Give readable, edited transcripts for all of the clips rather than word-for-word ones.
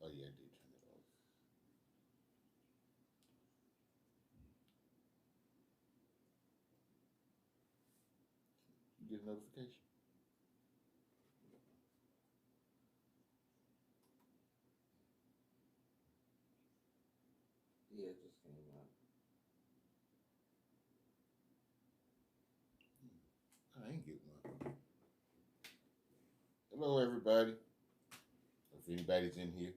Oh yeah, I did turn it off. You get a notification? Yeah, it just came out. I ain't get one. Hello, everybody. If anybody's in here.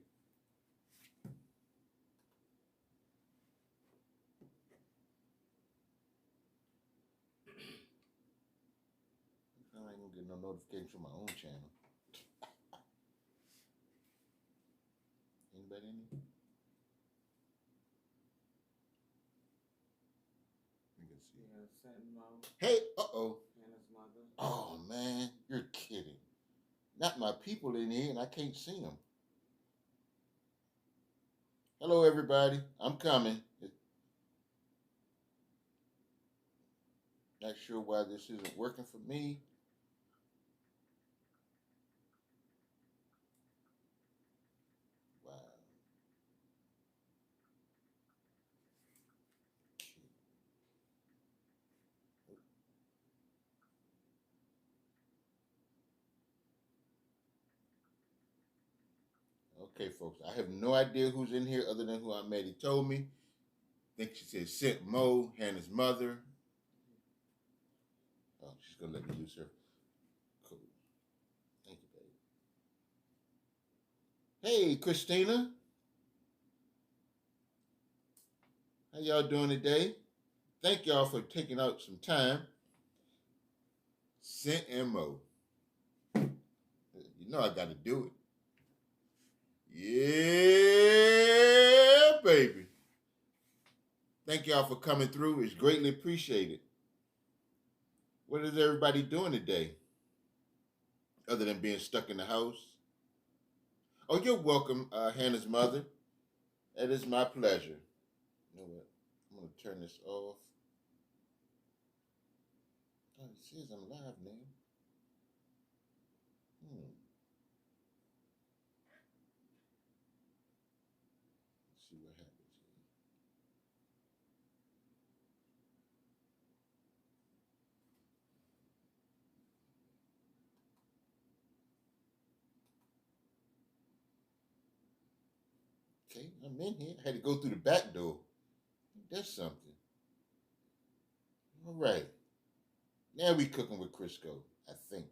I ain't gonna get no notification from my own channel. Anybody in here? Let me see. Yeah, Sentinel, Hey, uh-oh. Hannah's mother. Oh, man, you're kidding. Not my people in here, and I can't see them. Hello, everybody. I'm coming. Not sure why this isn't working for me. Wow. Okay, folks. I have no idea who's in here other than who I met. He told me. I think she said Sent Mo, Hannah's mother. Oh, she's gonna let me use her. Cool. Thank you, baby. Hey, Christina. How y'all doing today? Thank y'all for taking out some time. Sent and Mo. You know I gotta do it. Yeah, baby. Thank y'all for coming through. It's greatly appreciated. What is everybody doing today? Other than being stuck in the house? Oh, you're welcome, Hannah's mother. That is my pleasure. You know what? I'm gonna turn this off. Oh, it says I'm live now. Let's see what happens here. Okay, I'm in here. I had to go through the back door. That's something. All right. Now we cooking with Crisco, I think.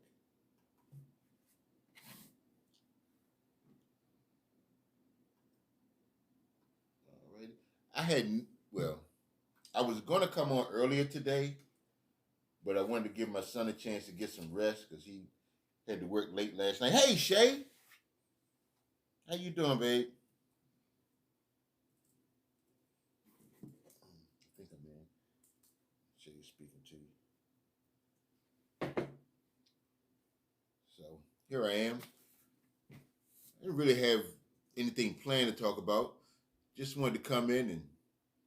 All right. I had, well, I was going to come on earlier today, but I wanted to give my son a chance to get some rest because he had to work late last night. Hey, Shay. How you doing, babe? I think I'm in. Shay is speaking to you. So here I am. I didn't really have anything planned to talk about. Just wanted to come in and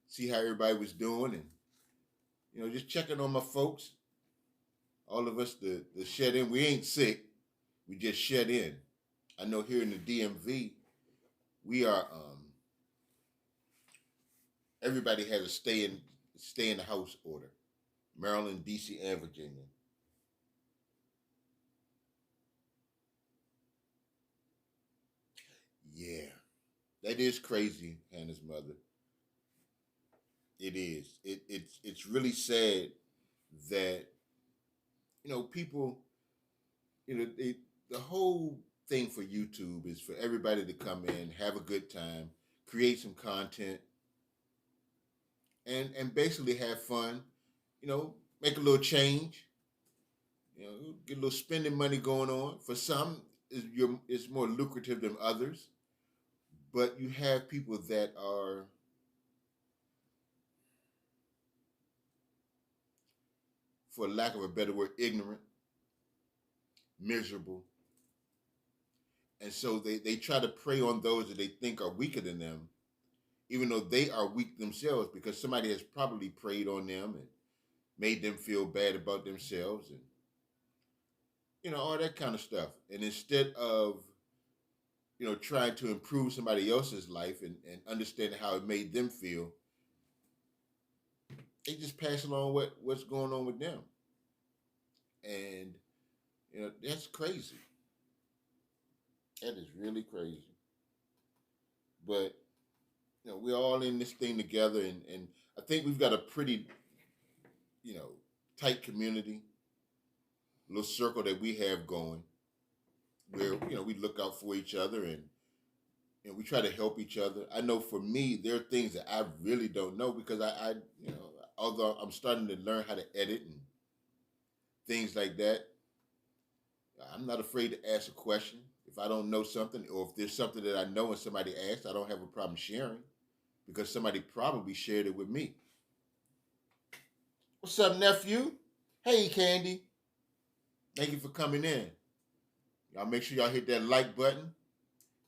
see how everybody was doing and, just checking on my folks. All of us, the shed in, we ain't sick. We just shed in. I know here in the DMV, we are, everybody has a stay in the house order. Maryland, DC, and Virginia. Yeah, that is crazy, Hannah's mother. It is. It's really sad that people. The whole thing for YouTube is for everybody to come in, have a good time, create some content, and basically have fun. Make a little change. Get a little spending money going on. For some, it's more lucrative than others, but you have people that are, for lack of a better word, ignorant, miserable, and so they try to prey on those that they think are weaker than them, even though they are weak themselves because somebody has probably preyed on them and made them feel bad about themselves and all that kind of stuff. And instead of trying to improve somebody else's life and understanding how it made them feel, they just pass along what's going on with them. And that's crazy. That is really crazy. But we're all in this thing together, and I think we've got a pretty you know tight community, little circle that we have going, where we look out for each other, and we try to help each other. I know for me, there are things that I really don't know because I although I'm starting to learn how to edit and things like that, I'm not afraid to ask a question. If I don't know something, or if there's something that I know and somebody asks, I don't have a problem sharing because somebody probably shared it with me. What's up, nephew? Hey, Candy. Thank you for coming in. Y'all make sure y'all hit that like button.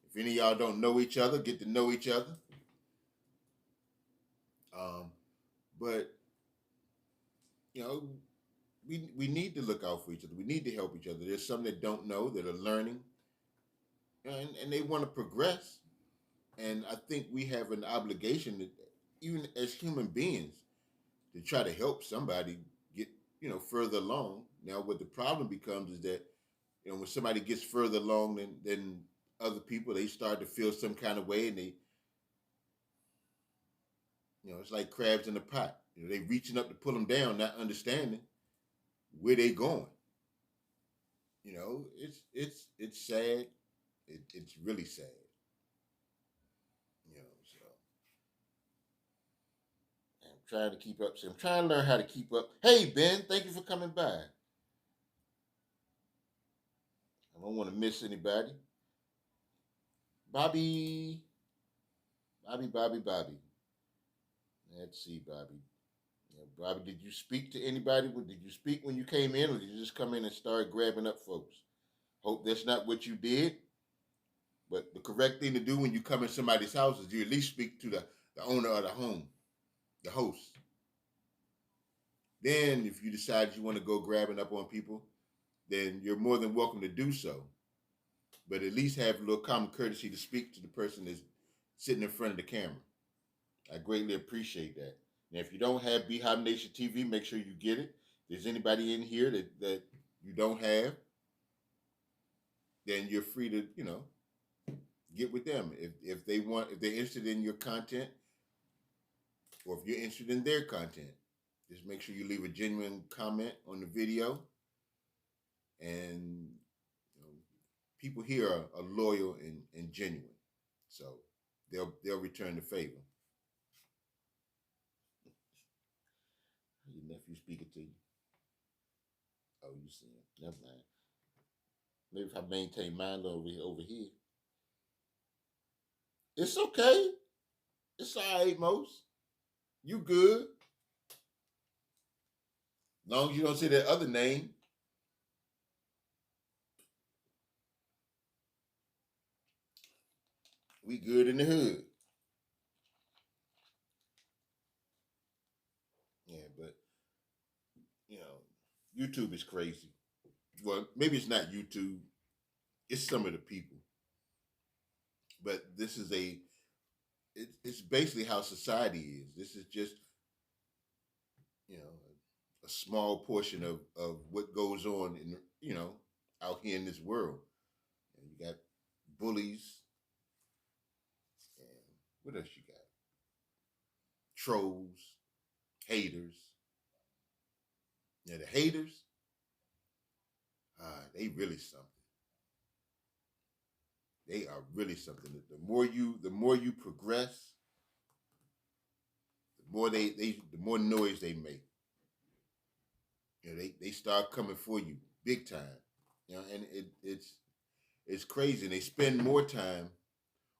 If any of y'all don't know each other, get to know each other. Um, but you know, we need to look out for each other. We need to help each other. There's some that don't know, that are learning, and they want to progress. And I think we have an obligation, that, even as human beings, to try to help somebody get further along. Now, what the problem becomes is that when somebody gets further along than other people, they start to feel some kind of way, and it's like crabs in a pot. They reaching up to pull them down, not understanding where they going. It's sad. It's really sad. So I'm trying to keep up. So I'm trying to learn how to keep up. Hey Ben, thank you for coming by. I don't want to miss anybody. Bobby, Bobby. Let's see, Bobby. Bobby, did you speak to anybody? Did you speak when you came in, or did you just come in and start grabbing up folks? Hope that's not what you did. But the correct thing to do when you come in somebody's house is you at least speak to the owner of the home, the host. Then, if you decide you want to go grabbing up on people, then you're more than welcome to do so. But at least have a little common courtesy to speak to the person that's sitting in front of the camera. I greatly appreciate that. Now, if you don't have Beehive Nation TV, make sure you get it. If there's anybody in here that you don't have, then you're free to, get with them. If they're interested in your content, or if you're interested in their content, just make sure you leave a genuine comment on the video. And people here are loyal and genuine, so they'll return the favor. Your nephew speaking to you. Oh, you see him. Never mind. Maybe if I maintain mine over here. It's okay. It's all right, Most. You good. As long as you don't say that other name. We good in the hood. Yeah, but YouTube is crazy. Well, maybe it's not YouTube. It's some of the people. But this is it's basically how society is. This is just a small portion of what goes on in out here in this world. And you got bullies, and what else you got? Trolls, haters. Now the haters, they really something. They are really something. The more you progress, the more the more noise they make. They start coming for you big time. And it's crazy. And they spend more time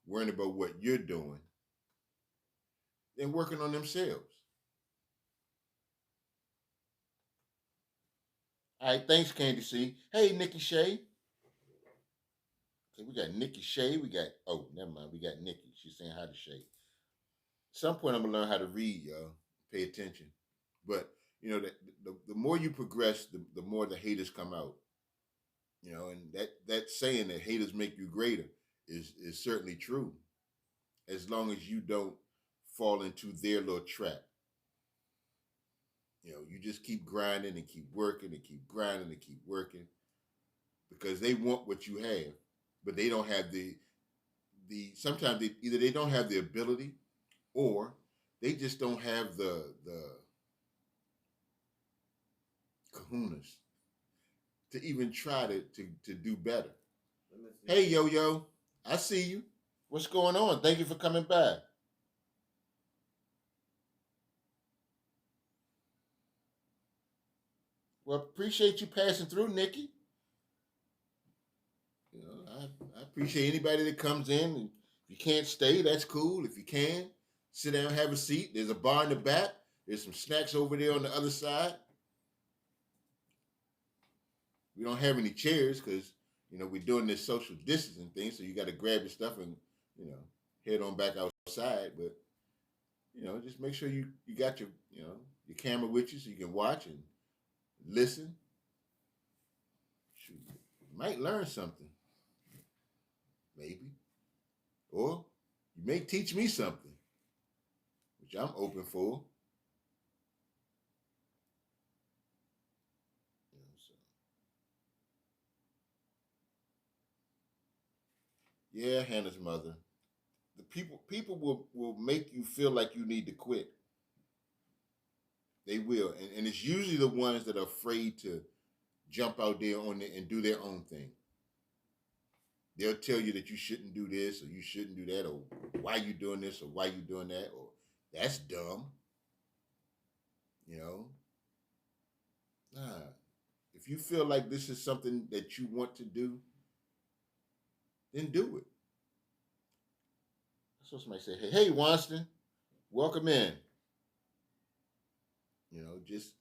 worrying about what you're doing than working on themselves. All right, thanks, Candy C. Hey, Nikki Shay. Okay, we got Nikki Shay. Never mind. We got Nikki. She's saying hi to Shay. At some point, I'm gonna learn how to read, y'all. Pay attention. But the more you progress, the more the haters come out. And that saying that haters make you greater is certainly true, as long as you don't fall into their little trap. You just keep grinding and keep working and keep grinding and keep working because they want what you have, but they don't have the sometimes either they don't have the ability or they just don't have the kahunas to even try to do better. Let me see. Hey, yo, yo, I see you. What's going on? Thank you for coming by. Well, appreciate you passing through, Nikki. I appreciate anybody that comes in. And if you can't stay, that's cool. If you can, sit down, have a seat. There's a bar in the back. There's some snacks over there on the other side. We don't have any chairs because we're doing this social distancing thing, so you got to grab your stuff and you know head on back outside. But just make sure you got your camera with you so you can watch and listen. Shoot, you might learn something, maybe, or you may teach me something, which I'm open for. So. Yeah, Hannah's mother. The people will make you feel like you need to quit. They will, and it's usually the ones that are afraid to jump out there on it and do their own thing. They'll tell you that you shouldn't do this or you shouldn't do that or why you doing this or why you doing that or that's dumb. Nah. If you feel like this is something that you want to do, then do it. So somebody say, hey, Wanston, welcome in. Just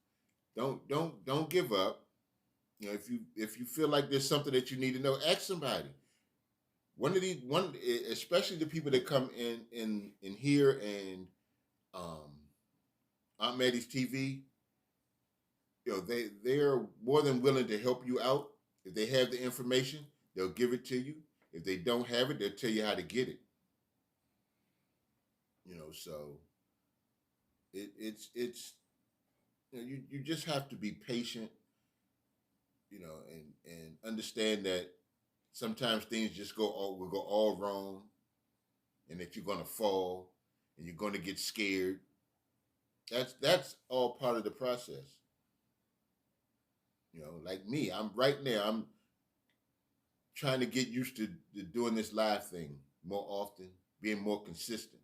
don't give up. If you feel like there's something that you need to know, ask somebody. Especially the people that come in here and Aunt Maddie's TV. They're more than willing to help you out. If they have the information, they'll give it to you. If they don't have it, they'll tell you how to get it. So it's you just have to be patient, and understand that sometimes things just will go all wrong, and that you're gonna fall and you're gonna get scared. That's all part of the process. Like me, I'm right now. I'm trying to get used to doing this live thing more often, being more consistent.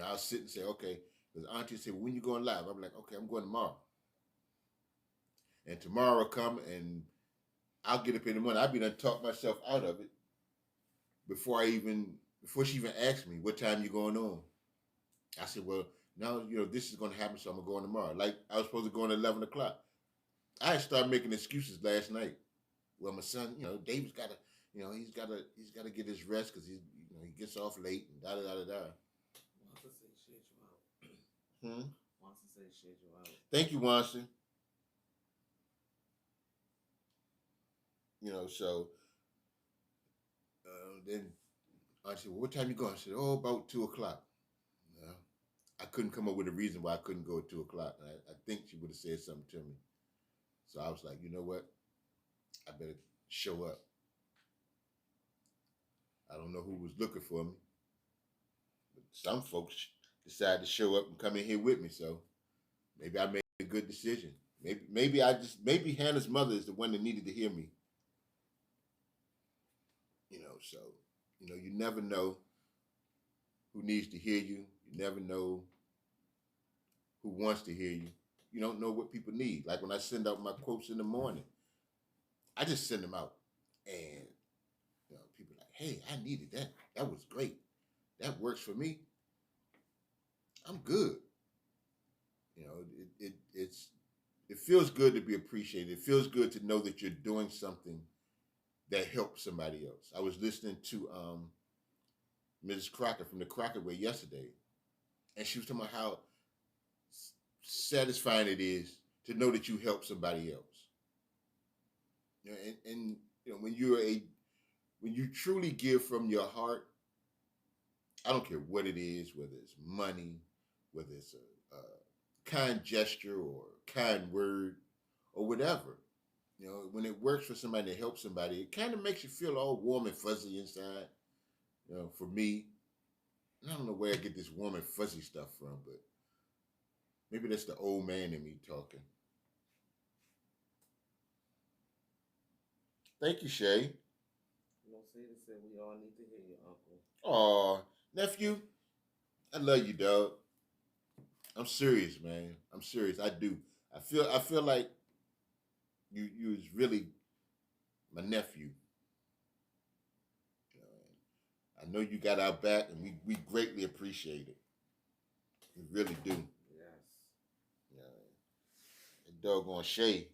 I'll sit and say, okay, because Auntie said, when you going live? I'm like, okay, I'm going tomorrow. And tomorrow will come and I'll get up in the morning. I'll be done talk myself out of it before she even asked me what time you going on. I said, well, now this is going to happen, so I'm gonna go on tomorrow. Like I was supposed to go on at 11 o'clock. I started making excuses last night. Well, my son, David's got to, he's got to get his rest because he gets off late and da da da da da. Wants to say shit you out. Wants to say shit you out. Thank you, Watson. So then I said, well, what time you going? I said, oh, about 2 o'clock. I couldn't come up with a reason why I couldn't go at 2 o'clock. I think she would have said something to me. So I was like, you know what? I better show up. I don't know who was looking for me, but some folks decided to show up and come in here with me. So maybe I made a good decision. Maybe Hannah's mother is the one that needed to hear me. So you never know who needs to hear you. You never know who wants to hear you. You don't know what people need. Like when I send out my quotes in the morning, I just send them out, and people are like, "Hey, I needed that. That was great. That works for me. I'm good." It feels good to be appreciated. It feels good to know that you're doing something that helps somebody else. I was listening to Mrs. Crocker from the Crocker Way yesterday, and she was talking about how satisfying it is to know that you help somebody else. And when you're when you truly give from your heart, I don't care what it is, whether it's money, whether it's a kind gesture or kind word or whatever. When it works for somebody to help somebody, it kind of makes you feel all warm and fuzzy inside. For me, I don't know where I get this warm and fuzzy stuff from, but maybe that's the old man in me talking. Thank you, Shay. Cedar said we all need to hear your uncle. Aw, nephew, I love you, dog. I'm serious, man. I'm serious. I do. I feel like you is really my nephew. I know you got our back, and we greatly appreciate it. We really do. Yes. That doggone Shay,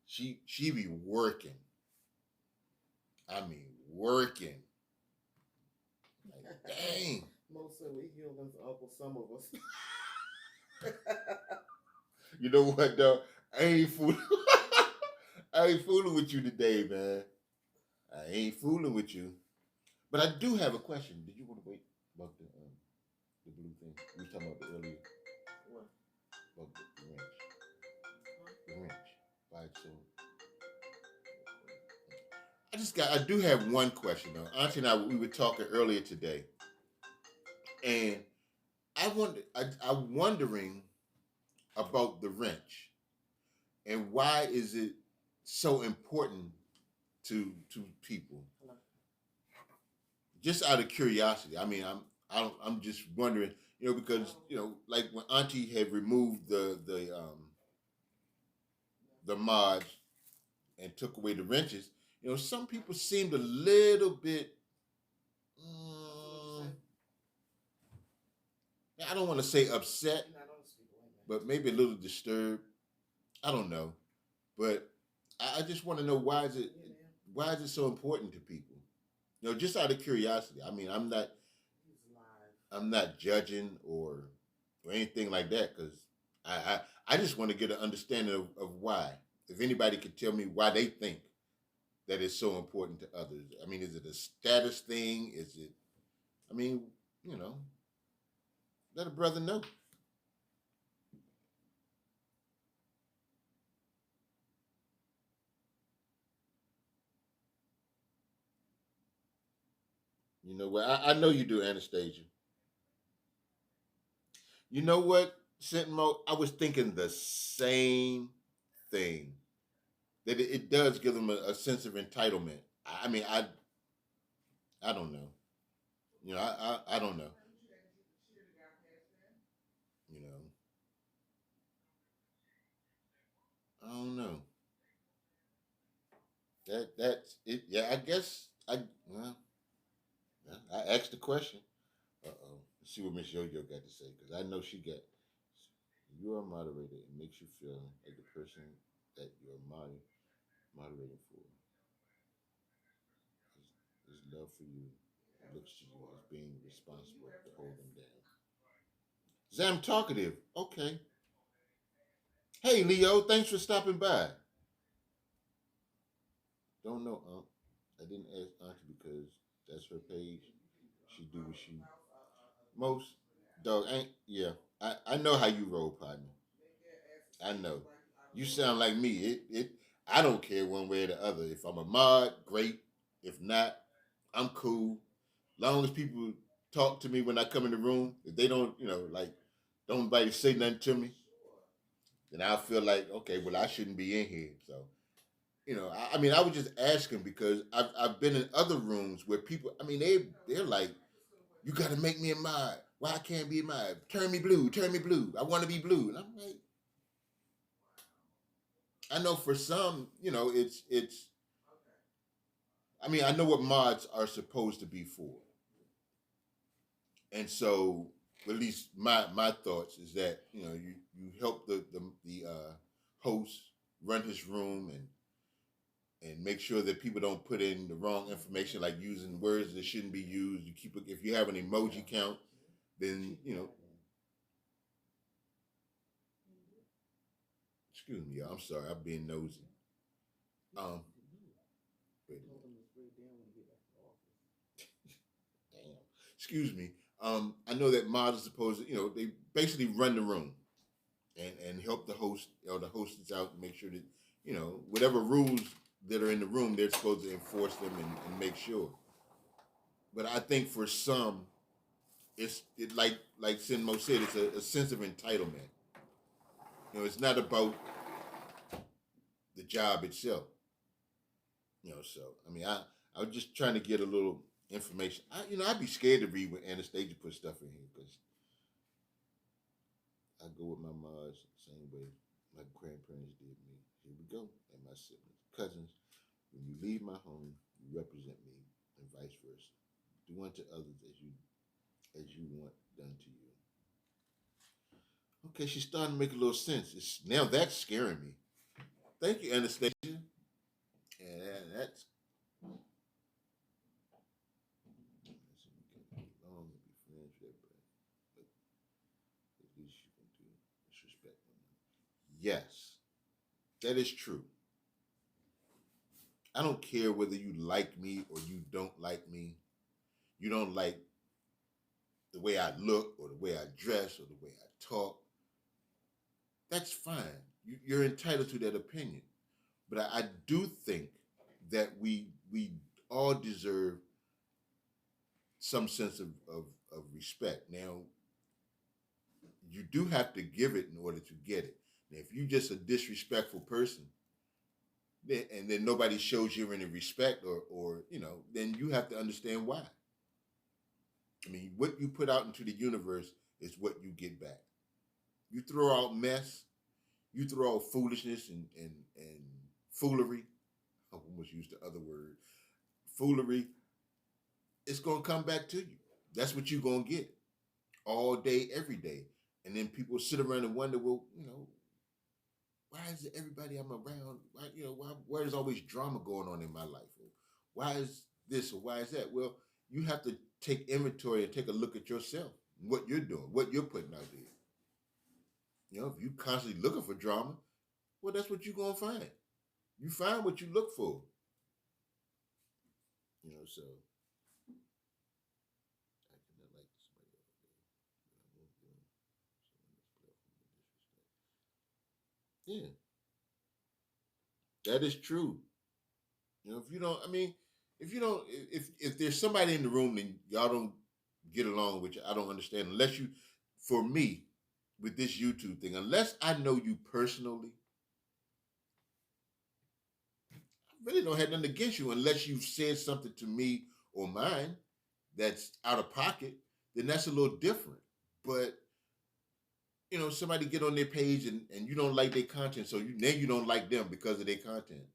she be working. I mean, working. Like, dang. Mo said we humans, Uncle. Some of us. You know what, dog? I ain't fooling. I ain't fooling with you today, man. I ain't fooling with you. But I do have a question. Did you want to wait about the blue thing we were talking about earlier? What? About the wrench. The wrench by itself. I do have one question though. Auntie and we were talking earlier today, and I'm wondering about the wrench and why is it so important to people? Just out of curiosity. I mean, I'm just wondering, because like when Auntie had removed the mods and took away the wrenches, some people seemed a little bit. I don't want to say upset, but maybe a little disturbed. I don't know, but I just want to know why is it so important to people? Just out of curiosity. I mean, I'm not judging or anything like that because I just want to get an understanding of why. If anybody could tell me why they think that it's so important to others. I mean, is it a status thing? Is it? I mean, let a brother know. You know what? I know you do, Anastasia. You know what, Sentinel? I was thinking the same thing. That it does give them a sense of entitlement. I mean, I don't know. I don't know. You know, I don't know. That's it. Yeah, I guess well, I asked the question. Let's see what Miss Yo Yo got to say because I know she got. You are a moderator. It makes you feel like the person that you're moderating for. His love for you looks to you as being responsible to hold them down. Zam talkative. Okay. Hey Leo, thanks for stopping by. Don't know, I didn't ask Auntie because that's her page. She do what she most dog ain't yeah. I know how you roll, partner. I know. You sound like me. It I don't care one way or the other. If I'm a mod, great. If not, I'm cool. Long as people talk to me when I come in the room, if they don't, like don't nobody say nothing to me, then I feel like, okay, well I shouldn't be in here. So I mean, I was just asking because I've been in other rooms where people, I mean, they're like, you got to make me a mod. Why I can't be a mod? Turn me blue. Turn me blue. I want to be blue. And I'm like, I know for some, it's. I mean, I know what mods are supposed to be for, and so at least my thoughts is that you help the host run his room and make sure that people don't put in the wrong information, like using words that shouldn't be used. You keep if you have an emoji count, then Excuse me, y'all. I'm sorry. I'm being nosy. Um, wait a minute. excuse me. I know that mods are supposed to, they basically run the room and help the host or the hostess out and make sure that, whatever rules that are in the room, they're supposed to enforce them and make sure. But I think for some, like Sinmo said, it's a sense of entitlement. It's not about the job itself. So I mean, I was just trying to get a little information. I'd be scared to read what Anastasia put stuff in here because I go with my moms the same way my grandparents did me. Here we go, and my siblings, cousins. When you leave my home, you represent me, and vice versa. Do unto others as you want done to you. Okay, she's starting to make a little sense. Now that's scaring me. Thank you, Anastasia. And that's long and be friends with everybody. But at least you can do is respect one another. Yes, that is true. I don't care whether you like me or you don't like me. You don't like the way I look or the way I dress or the way I talk. That's fine. You're entitled to that opinion. But I do think that we all deserve some sense of respect. Now, you do have to give it in order to get it. Now, if you're just a disrespectful person, and then nobody shows you any respect, or then you have to understand why. I mean, what you put out into the universe is what you get back. You throw out mess, you throw out foolishness and foolery. I almost used the other word, foolery. It's gonna come back to you. That's what you're gonna get all day, every day. And then people sit around and wonder, well, why is it everybody I'm around? Why there's always drama going on in my life? Or why is this or why is that? Well, you have to take inventory and take a look at yourself, what you're doing, what you're putting out there. If you constantly looking for drama, well, that's what you're gonna find. You find what you look for. So I cannot like somebody else. But I won't do someone that's disrespect. Yeah, that is true. If you don't, I mean, if you don't, if there's somebody in the room and y'all don't get along with you, I don't understand. Unless you, for me, with this YouTube thing, unless I know you personally, I really don't have nothing against you unless you've said something to me or mine that's out of pocket, then that's a little different. But somebody get on their page and you don't like their content, so you don't like them because of their content.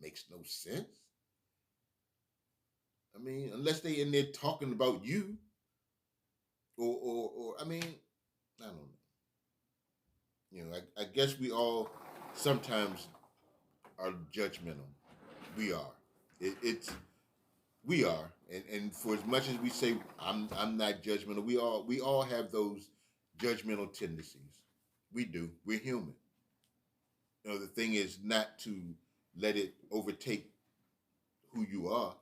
Makes no sense. I mean, unless they in there talking about you, or I mean, I don't know. I guess we all sometimes are judgmental. We are. It's we are, and for as much as we say I'm not judgmental, we all have those judgmental tendencies. We do. We're human. The thing is not to let it overtake who you are.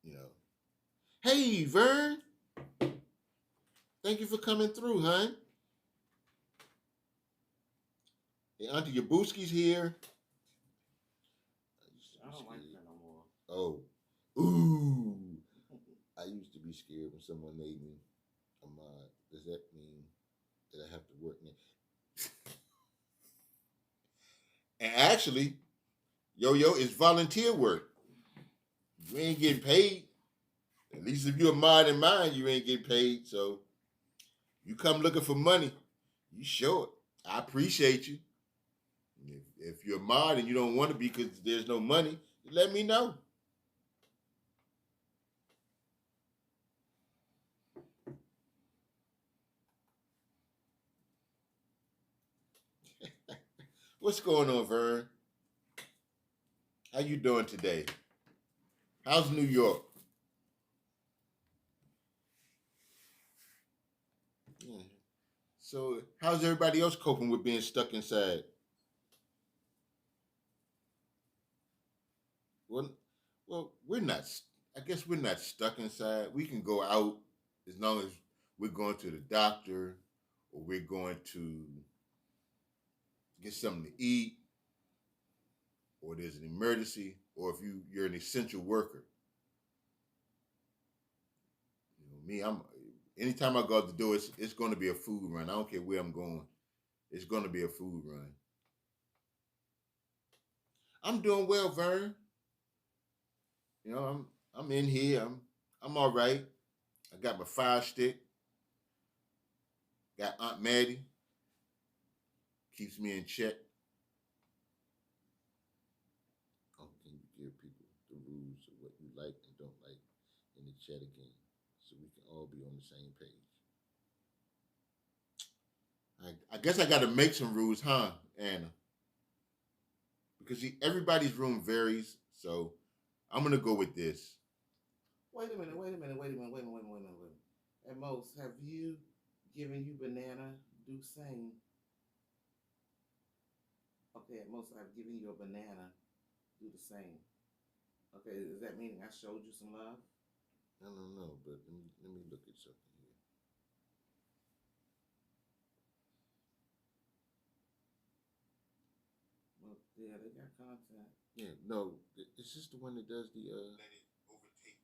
You know. Hey, Vern. Thank you for coming through, hon. Hey, Auntie Yabuski's here. I don't like that no more. Oh. Ooh. I used to be scared when someone made me a mod. Does that mean that I have to work now? And actually, yo, it's volunteer work. You ain't getting paid. At least if you're a mod in mine, you ain't getting paid. So you come looking for money, you show it. I appreciate you. If you're a mod and you don't want to be because there's no money, let me know. What's going on, Vern? How you doing today? How's New York? Yeah. So how's everybody else coping with being stuck inside? Well, we're not. I guess we're not stuck inside. We can go out as long as we're going to the doctor or we're going to get something to eat or there's an emergency or if you're an essential worker. You know, me, I'm anytime I go out the door, it's going to be a food run. I don't care where I'm going. It's going to be a food run. I'm doing well, Vern. You know, I'm in here. I'm all right. I got my fire stick. Got Aunt Maddie. Keeps me in check. Oh, can you give people the rules of what you like and don't like in the chat again, so we can all be on the same page? I guess I got to make some rules, huh, Anna? Because see, everybody's room varies, so I'm gonna go with this. Wait a minute. At most, have you given you banana? Do same. Okay, at most, I've given you a banana. Do the same. Okay, is that meaning I showed you some love? I don't know, but let me look at something here. Well, yeah, they got content. Yeah, no, is this the one that does the Let it overtake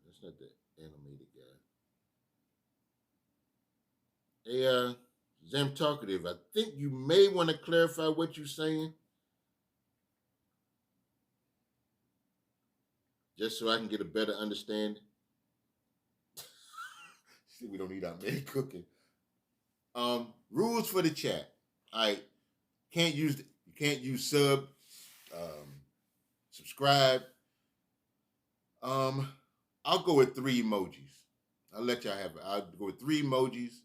that's not the animated guy. Hey, Zam Talkative, I think you may want to clarify what you're saying. Just so I can get a better understanding. See, we don't need our man cooking. Rules for the chat. I you can't use subscribe. I'll go with 3 emojis. I'll let y'all have it. I'll go with 3 emojis.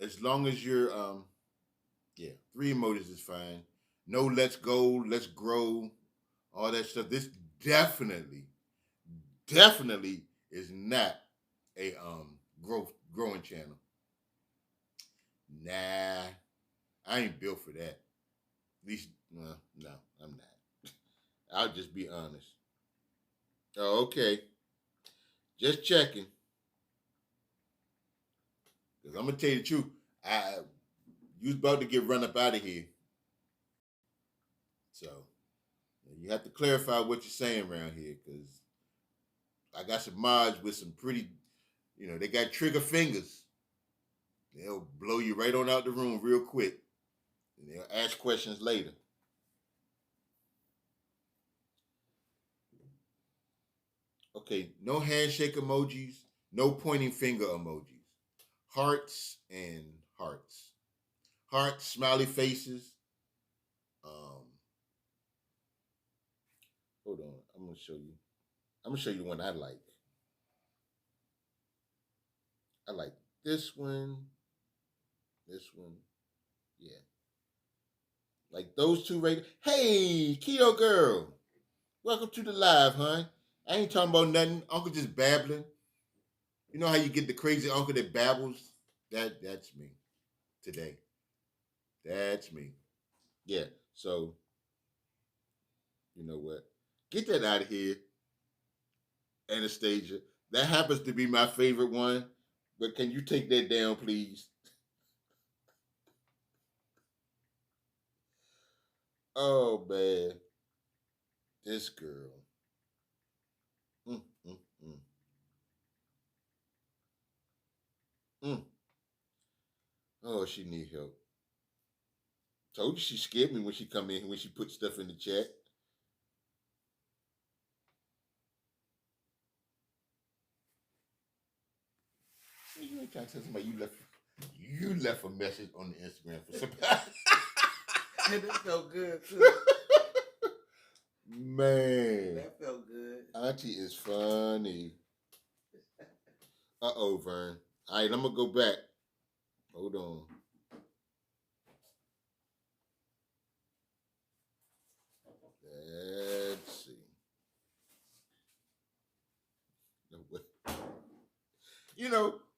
As long as you're 3 emojis is fine. No let's go, let's grow, all that stuff. This definitely is not a growing channel. Nah, I ain't built for that. At least, no, I'm not. I'll just be honest. Oh, okay. Just checking. Because I'm going to tell you the truth. You was about to get run up out of here. So, you have to clarify what you're saying around here. Because I got some mods with some pretty, they got trigger fingers. They'll blow you right on out the room real quick. And they'll ask questions later. Okay, no handshake emojis, no pointing finger emojis. Hearts and hearts. Hearts, smiley faces. Hold on, I'm gonna show you. I'm gonna show you one I like. I like this one. Yeah. Like those two right. Hey, Keto Girl. Welcome to the live, huh? I ain't talking about nothing. Uncle just babbling. You know how you get the crazy uncle that babbles? That's me today. That's me. Yeah. So, you know what? Get that out of here, Anastasia. That happens to be my favorite one. But can you take that down, please? Oh, man. This girl. Mm, mm, mm. Mm. Oh, she need help. Told you she scared me when she come in, when she put stuff in the chat. You ain't trying to tell somebody you left a message on the Instagram for somebody. And it felt good too. Man. That felt good. Auntie is funny. Uh-oh, Vern. All right, I'm going to go back. Hold on. Let's see.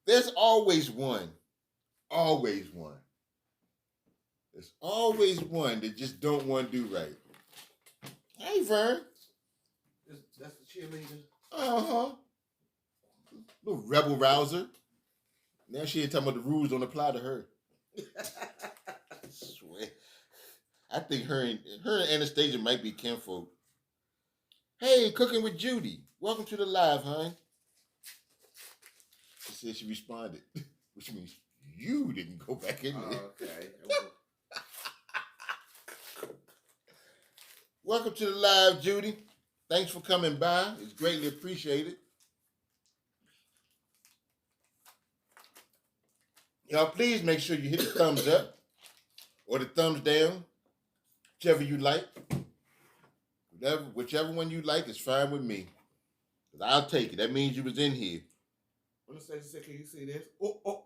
There's always one. Always one. There's always one that just don't want to do right. Hey, Vern. That's cheerleader. Uh-huh. Little rebel rouser. Now she ain't talking about the rules don't apply to her. I swear. I think her and Anastasia might be kinfolk. Hey, cooking with Judy. Welcome to the live, hon. She said she responded, which means you didn't go back in there. Okay. Welcome to the live, Judy. Thanks for coming by. It's greatly appreciated. Y'all, please make sure you hit the thumbs up or the thumbs down, whichever you like. Whichever one you like is fine with me. Cause I'll take it. That means you was in here. Anastasia said, "Can you see this?" Oh.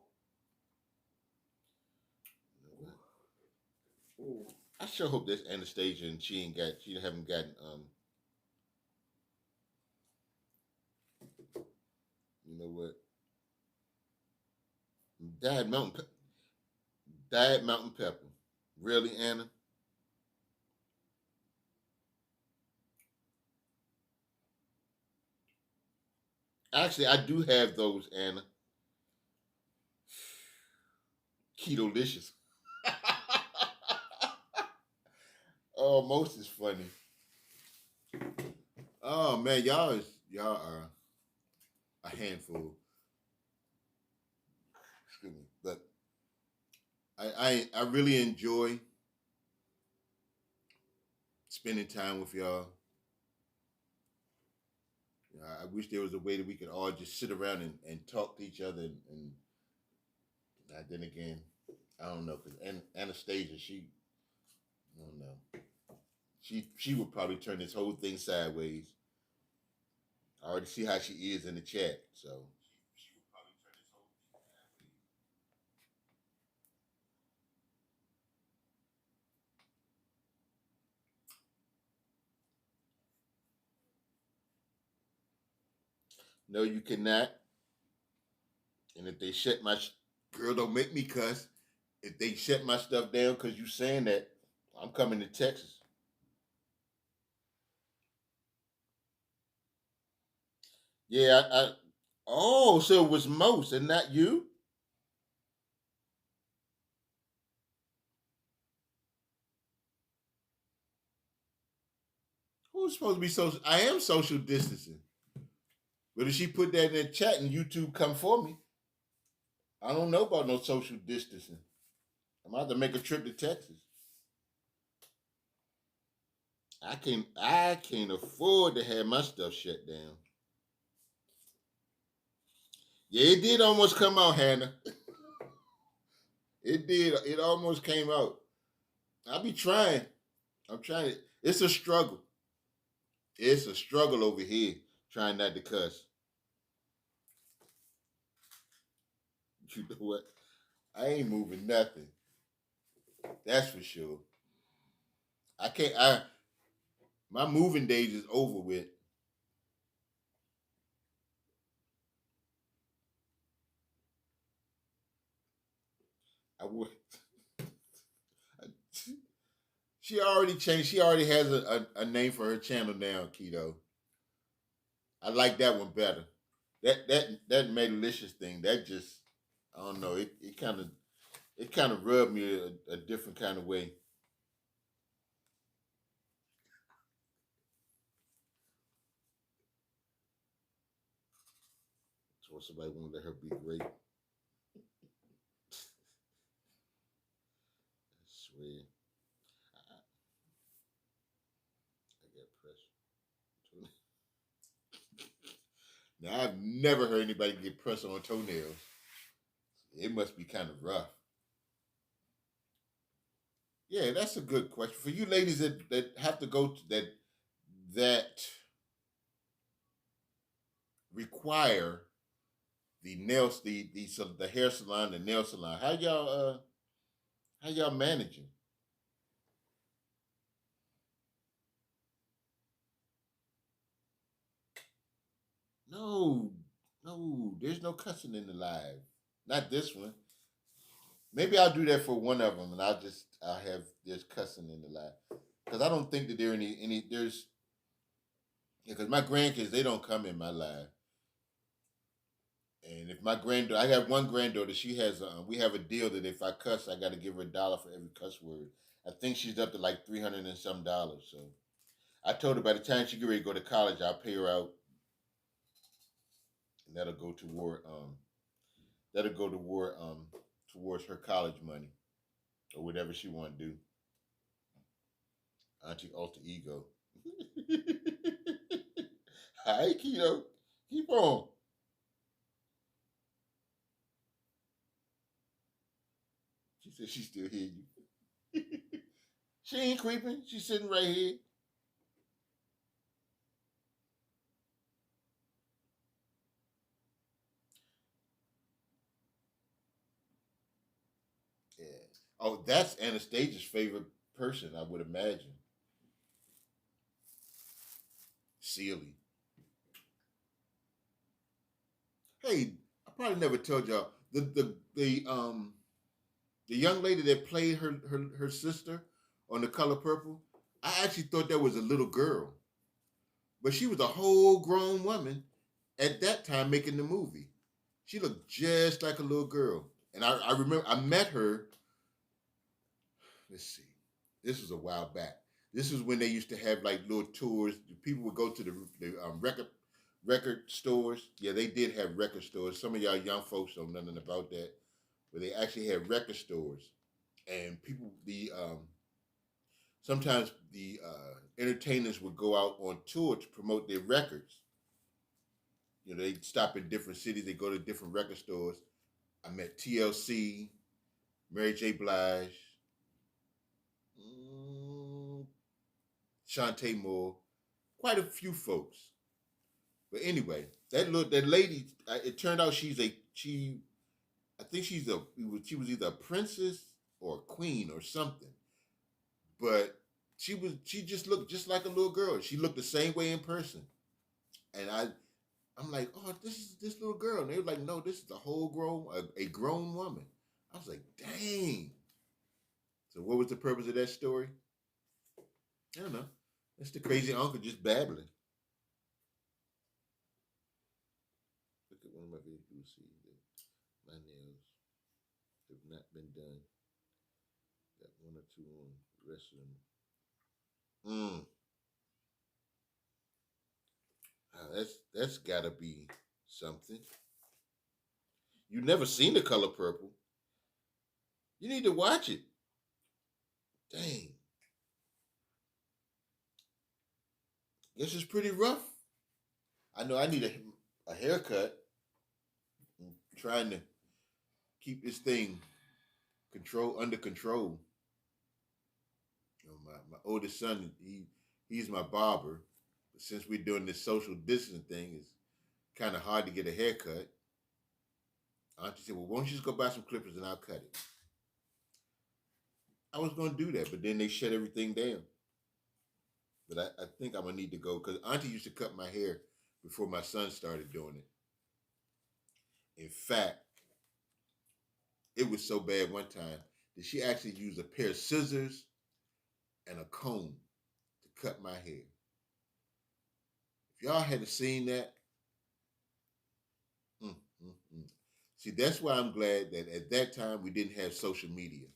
Ooh. I sure hope that's Anastasia and she haven't gotten you know what? Diet mountain pepper. Really, Anna? Actually, I do have those, Anna. Keto-licious. Oh, most is funny. Oh man, y'all are a handful. Excuse me, but I really enjoy spending time with y'all. I wish there was a way that we could all just sit around and talk to each other and then again, I don't know, because Anastasia, I don't know. She would probably turn this whole thing sideways. I already see how she is in the chat, so she would probably turn this whole thing sideways. No, you cannot. And if they shut my girl, don't make me cuss. If they shut my stuff down because you saying that, I'm coming to Texas. Yeah, oh, so it was Most and not you? Who's supposed to be social? I am social distancing. But if she put that in the chat and YouTube come for me, I don't know about no social distancing. I'm about to make a trip to Texas. I can't afford to have my stuff shut down. Yeah, it did almost come out, Hannah. It did. It almost came out. I be trying. I'm trying. It's a struggle. It's a struggle over here trying not to cuss. You know what? I ain't moving nothing. That's for sure. I can't. My moving days is over with. I would. She already changed. She already has a name for her channel now, Keto. I like that one better. That Megalicious thing. That just I don't know. It kind of rubbed me a different kind of way. So somebody won't let her be great. I swear. I got pressure. Now I've never heard anybody get pressed on toenails. It must be kind of rough. Yeah, that's a good question for you ladies that have to go to that require the nails the hair salon, the nail salon. How y'all managing? No, no, there's no cussing in the live. Not this one. Maybe I'll do that for one of them, and I'll have there's cussing in the live because I don't think that there's Because my grandkids, they don't come in my life. And if my granddaughter, I have one granddaughter, she has, we have a deal that if I cuss, I got to give her $1 for every cuss word. I think she's up to like 300 and some dollars. So I told her by the time she get ready to go to college, I'll pay her out, and that'll go to war towards her college money or whatever she want to do. Auntie alter ego. Hi, Keto. Keep on. She said she still hear you. She ain't creeping. She's sitting right here. Yeah. Oh, that's Anastasia's favorite person, I would imagine. Sealy. Hey, I probably never told y'all the young lady that played her sister on The Color Purple. I actually thought that was a little girl, but she was a whole grown woman at that time making the movie. She looked just like a little girl, and I remember I met her. Let's see, this was a while back. This was when they used to have like little tours. People would go to the record stores. Yeah, they did have record stores. Some of y'all young folks don't know nothing about that, but they actually had record stores, and people sometimes the entertainers would go out on tour to promote their records. You know, they'd stop in different cities. They go to different record stores. I met TLC, Mary J. Blige, mm, Shantae Moore, quite a few folks. But anyway, that lady, it turned out she. I think she was either a princess or a queen or something. But she just looked just like a little girl. She looked the same way in person, and I'm like, oh, this is this little girl. And they were like, no, this is a grown woman. I was like, dang. So what was the purpose of that story? I don't know. It's the crazy uncle just babbling. Look at one of my videos. You see that my nails have not been done. Got one or two on the rest of them. That's gotta be something. You never seen The Color Purple. You need to watch it. Dang. This is pretty rough. I know I need a haircut. I'm trying to keep this thing under control. You know, my oldest son, he's my barber. But since we're doing this social distancing thing, it's kind of hard to get a haircut. Auntie said, well, why don't you just go buy some clippers and I'll cut it? I was going to do that, but then they shut everything down. But I think I'm going to need to go because Auntie used to cut my hair before my son started doing it. In fact, it was so bad one time that she actually used a pair of scissors and a comb to cut my hair. If y'all had seen that, mm, mm, mm. See, that's why I'm glad that at that time we didn't have social media.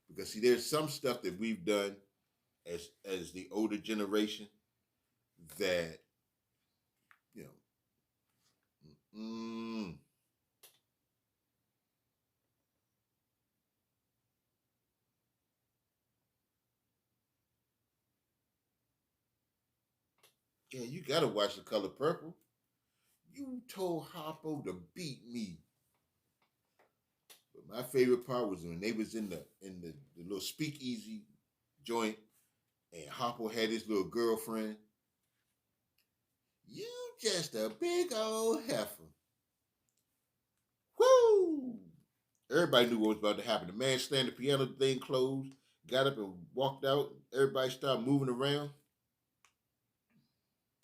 Because see, there's some stuff that we've done as the older generation that, you know, yeah, you gotta watch The Color Purple. You told Harpo to beat me. But my favorite part was when they was in the little speakeasy joint and Harpo had his little girlfriend. You just a big old heifer. Woo! Everybody knew what was about to happen. The man slammed the piano thing closed, got up and walked out. Everybody started moving around.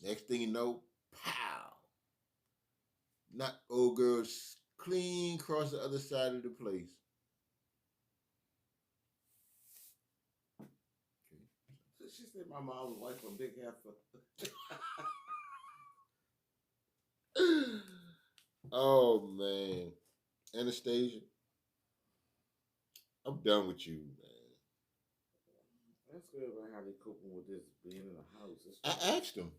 Next thing you know, pow! Knocked old girl clean across the other side of the place. So she said my mom was wife a big heifer. Oh man, Anastasia, I'm done with you, man. That's good about how they coping with this being in the house. It's just, I asked them.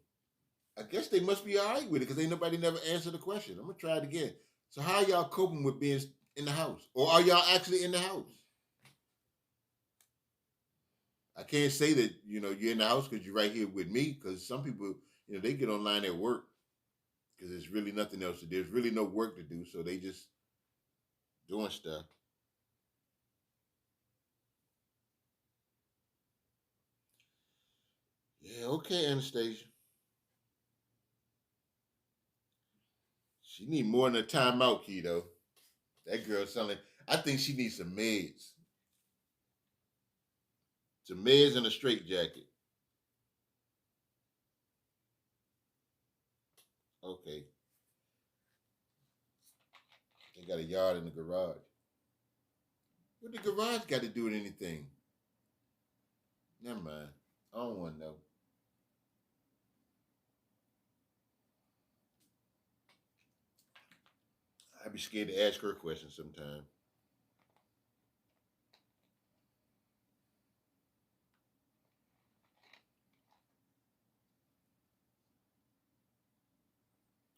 I guess they must be all right with it because ain't nobody never answered the question. I'm gonna try it again. So how y'all coping with being in the house, or are y'all actually in the house? I can't say that you're in the house because you're right here with me. Because some people, they get online at work because there's really nothing else to do. There's really no work to do, so they just doing stuff. Yeah, okay, Anastasia. She need more than a timeout, Keto. That girl sounding. I think she needs some meds and a straight jacket. Okay, they got a yard in the garage. What the garage got to do with anything? Never mind. I don't want to know. I'd be scared to ask her questions sometime.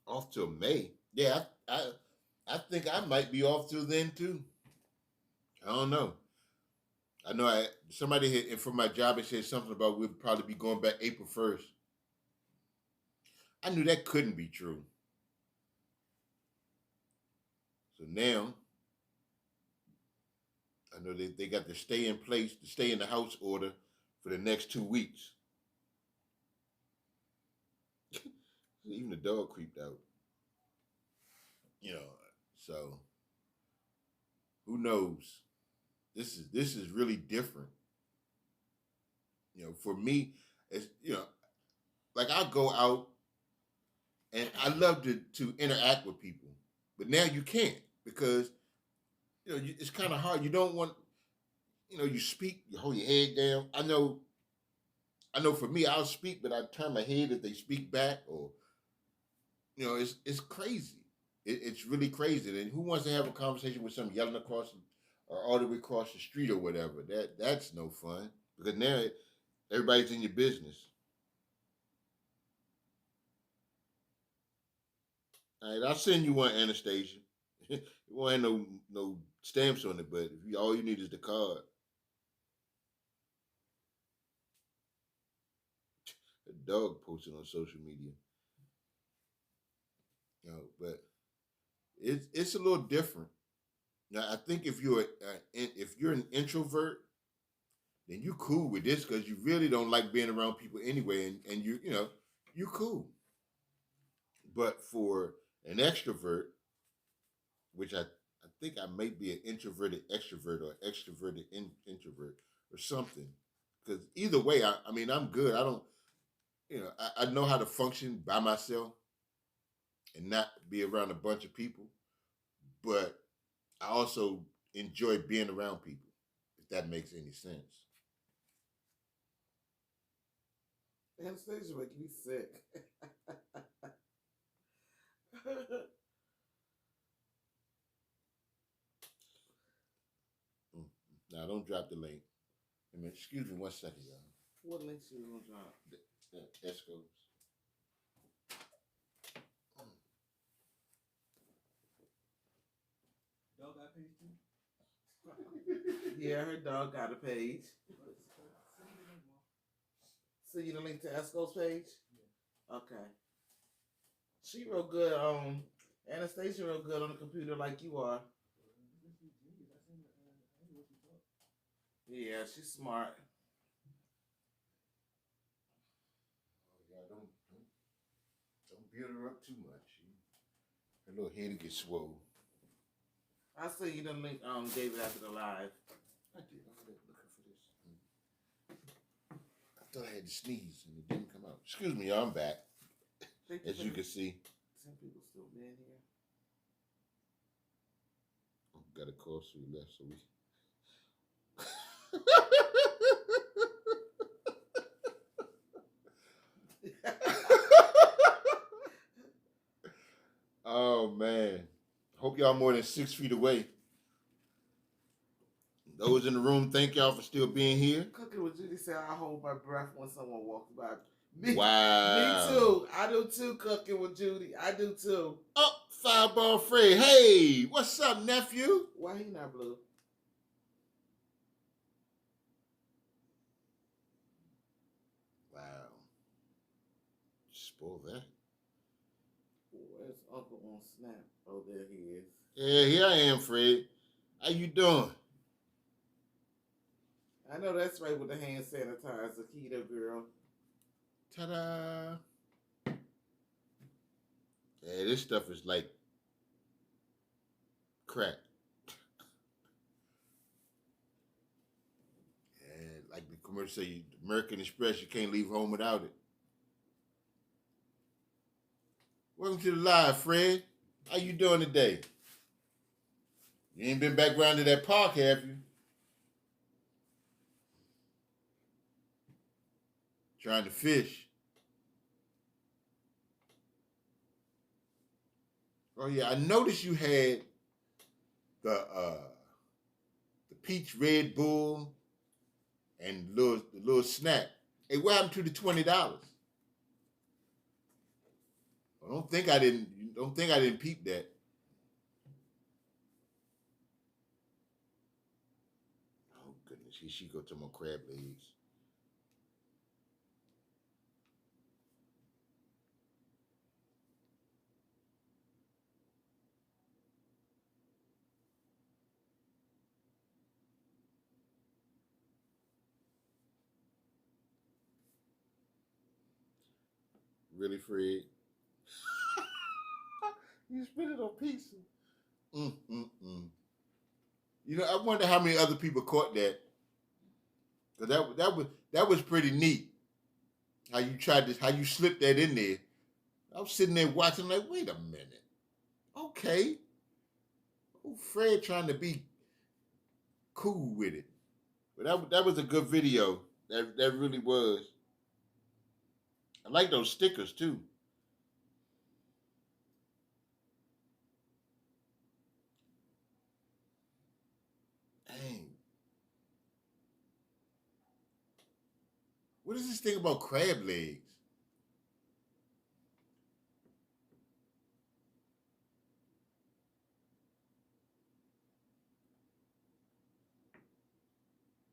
Off till May. Yeah, I think I might be off till then too. I don't know. I know somebody had from my job had said something about we'll probably be going back April 1st. I knew that couldn't be true. So now I know they got to stay in place, to stay in the house order for the next 2 weeks. Even the dog creeped out. You know, so who knows? This is really different. For me, it's like I go out and I love to interact with people, but now you can't because it's kind of hard. You don't want you speak, you hold your head down. I know for me, I'll speak, but I turn my head if they speak back, or it's crazy. It's really crazy. And who wants to have a conversation with someone yelling across or all the way across the street or whatever? That's no fun because now everybody's in your business. All right, I'll send you one, Anastasia. It won't have no stamps on it, but all you need is the card. A dog posted on social media. But it's a little different. Now, I think if you're an introvert, then you cool with this because you really don't like being around people anyway, and you cool. But for an extrovert, which I think I may be an introverted extrovert or extroverted introvert or something, because either way, I mean I'm good. I don't I know how to function by myself and not be around a bunch of people, but I also enjoy being around people, if that makes any sense. Anastasia make me sick. Mm. Now, don't drop the link. Excuse me 1 second, y'all. What links you gonna drop? The Escos. Dog got page too? Yeah, her dog got a page. See you the link to Esco's page? Yeah. Okay. She real good Anastasia real good on the computer like you are. Yeah, she's smart. Oh, yeah, don't build her up too much. Her little head will get swole. I see you the link David after the live. I did. I was looking for this. I thought I had to sneeze and it didn't come out. Excuse me, y'all, I'm back. As you can see. Some people still being here. Got a call, so we left, so we. Oh man. Hope y'all more than 6 feet away. Those in the room, thank y'all for still being here. Cooking with Judy said, I hold my breath when someone walks by. Me Wow. too. I do too, Cooking with Judy. I do too. Oh, Fireball Fred. Hey, what's up, nephew? Why he not blue? Wow. Spoil that. Where's Uncle on Snap? Oh, there he is. Yeah, here I am, Fred. How you doing? I know that's right with the hand sanitizer, keto girl. Ta-da. Yeah, this stuff is like crack. And like the commercial say, American Express, you can't leave home without it. Welcome to the live, Fred. How you doing today? You ain't been back around to that park, have you? Trying to fish. Oh yeah, I noticed you had the peach Red Bull and the little snack. Hey, what happened to the $20? Don't think I didn't peep that. Oh goodness, here she go to my crab legs. Really, Fred? You spit it on pizza. You know, I wonder how many other people caught that. Cause that was pretty neat. How you tried this? How you slipped that in there? I was sitting there watching, like, wait a minute. Okay, oh, Fred trying to be cool with it, but that was a good video. That really was. I like those stickers too. Dang. What is this thing about crab legs?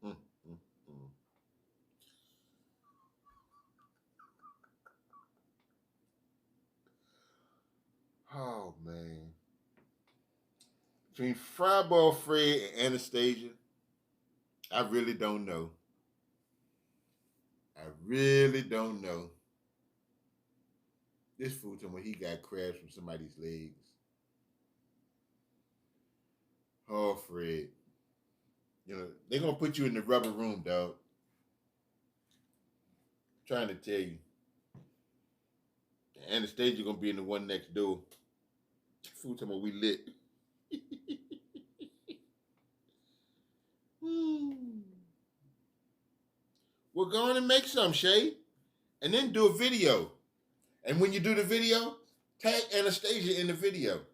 Mm, mm, mm. Oh man. Between Fireball Fred and Anastasia, I really don't know. I really don't know. This fool told me he got crabs from somebody's legs. Oh, Fred. You know, they're gonna put you in the rubber room, dog. I'm trying to tell you. Anastasia gonna be in the one next door. Fool told me we lit. We're going to make some, Shay. And then do a video. And when you do the video, tag Anastasia in the video.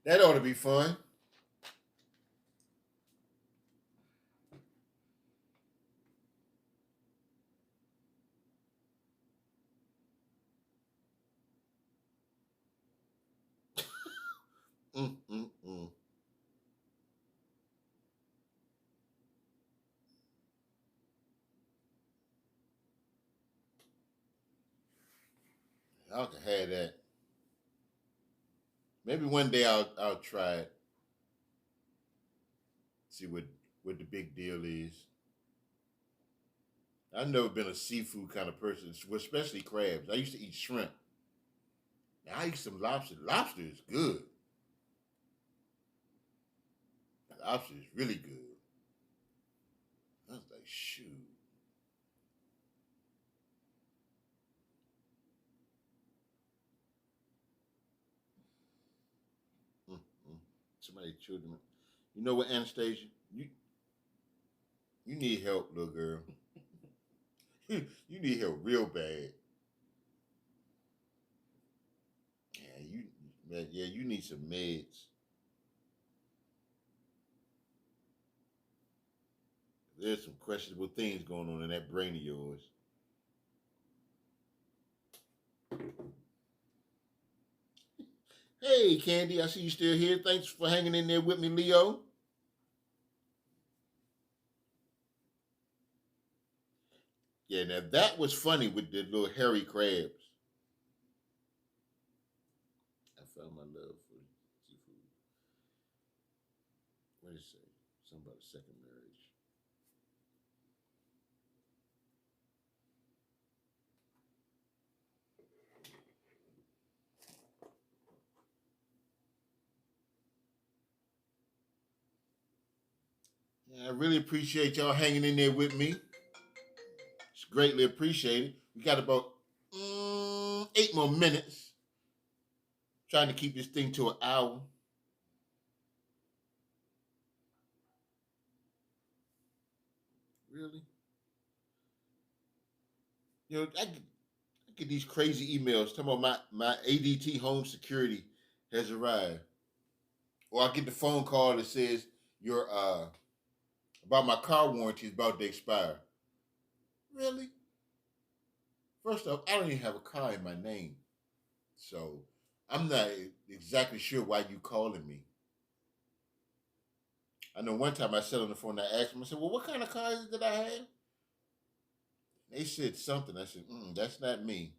That ought to be fun. Mm, mm, mm. I can have that. Maybe one day I'll try it. See what the big deal is. I've never been a seafood kind of person, especially crabs. I used to eat shrimp. Now I eat some lobster. Lobster is good. Lobster is really good. I was like, shoot. Mm-mm. Somebody children. You know what, Anastasia? You need help, little girl. You need help real bad. You need some meds. There's some questionable things going on in that brain of yours. Hey, Candy, I see you still here. Thanks for hanging in there with me, Leo. Yeah, now that was funny with the little hairy crabs. I found my love for seafood. What did it say? Something about a second marriage. Yeah, I really appreciate y'all hanging in there with me. It's greatly appreciated. We got about 8 more minutes. Trying to keep this thing to an hour. Really? You know, I get these crazy emails talking about my ADT home security has arrived. Or I get the phone call that says your about my car warranty is about to expire. Really? First off, I don't even have a car in my name. So I'm not exactly sure why you calling me. I know one time I sat on the phone and I asked them, I said, well, what kind of car is it that I have? They said something. I said, that's not me.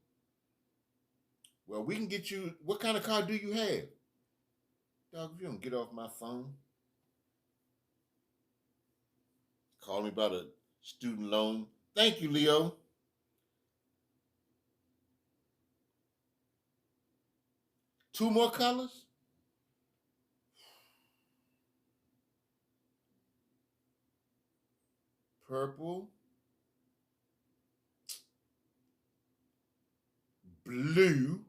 Well, we can get you, what kind of car do you have? Dog, if you don't get off my phone, call me about a student loan. Thank you, Leo. Two more colors? Purple, blue,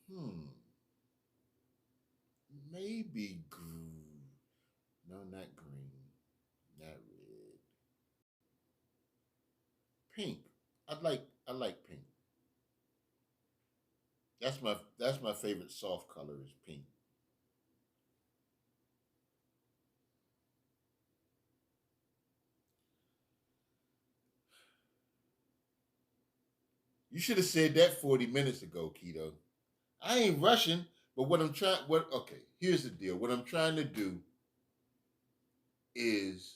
hmm, maybe green. No, not green, not red. Pink. I like pink. That's my favorite soft color is pink. You should have said that 40 minutes ago, Keto. I ain't rushing, but okay, here's the deal. What I'm trying to do is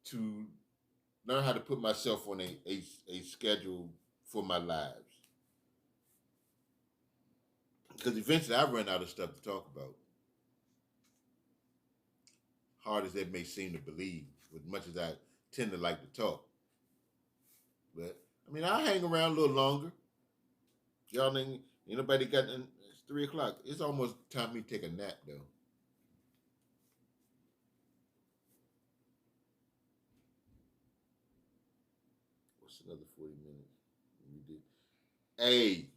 to learn how to put myself on a schedule for my lives. Because eventually I run out of stuff to talk about. Hard as that may seem to believe, as much as I tend to like to talk. But I mean, I'll hang around a little longer. Y'all ain't nobody got it's 3 o'clock. It's almost time for me to take a nap though. What's another 40 minutes? We did. Hey,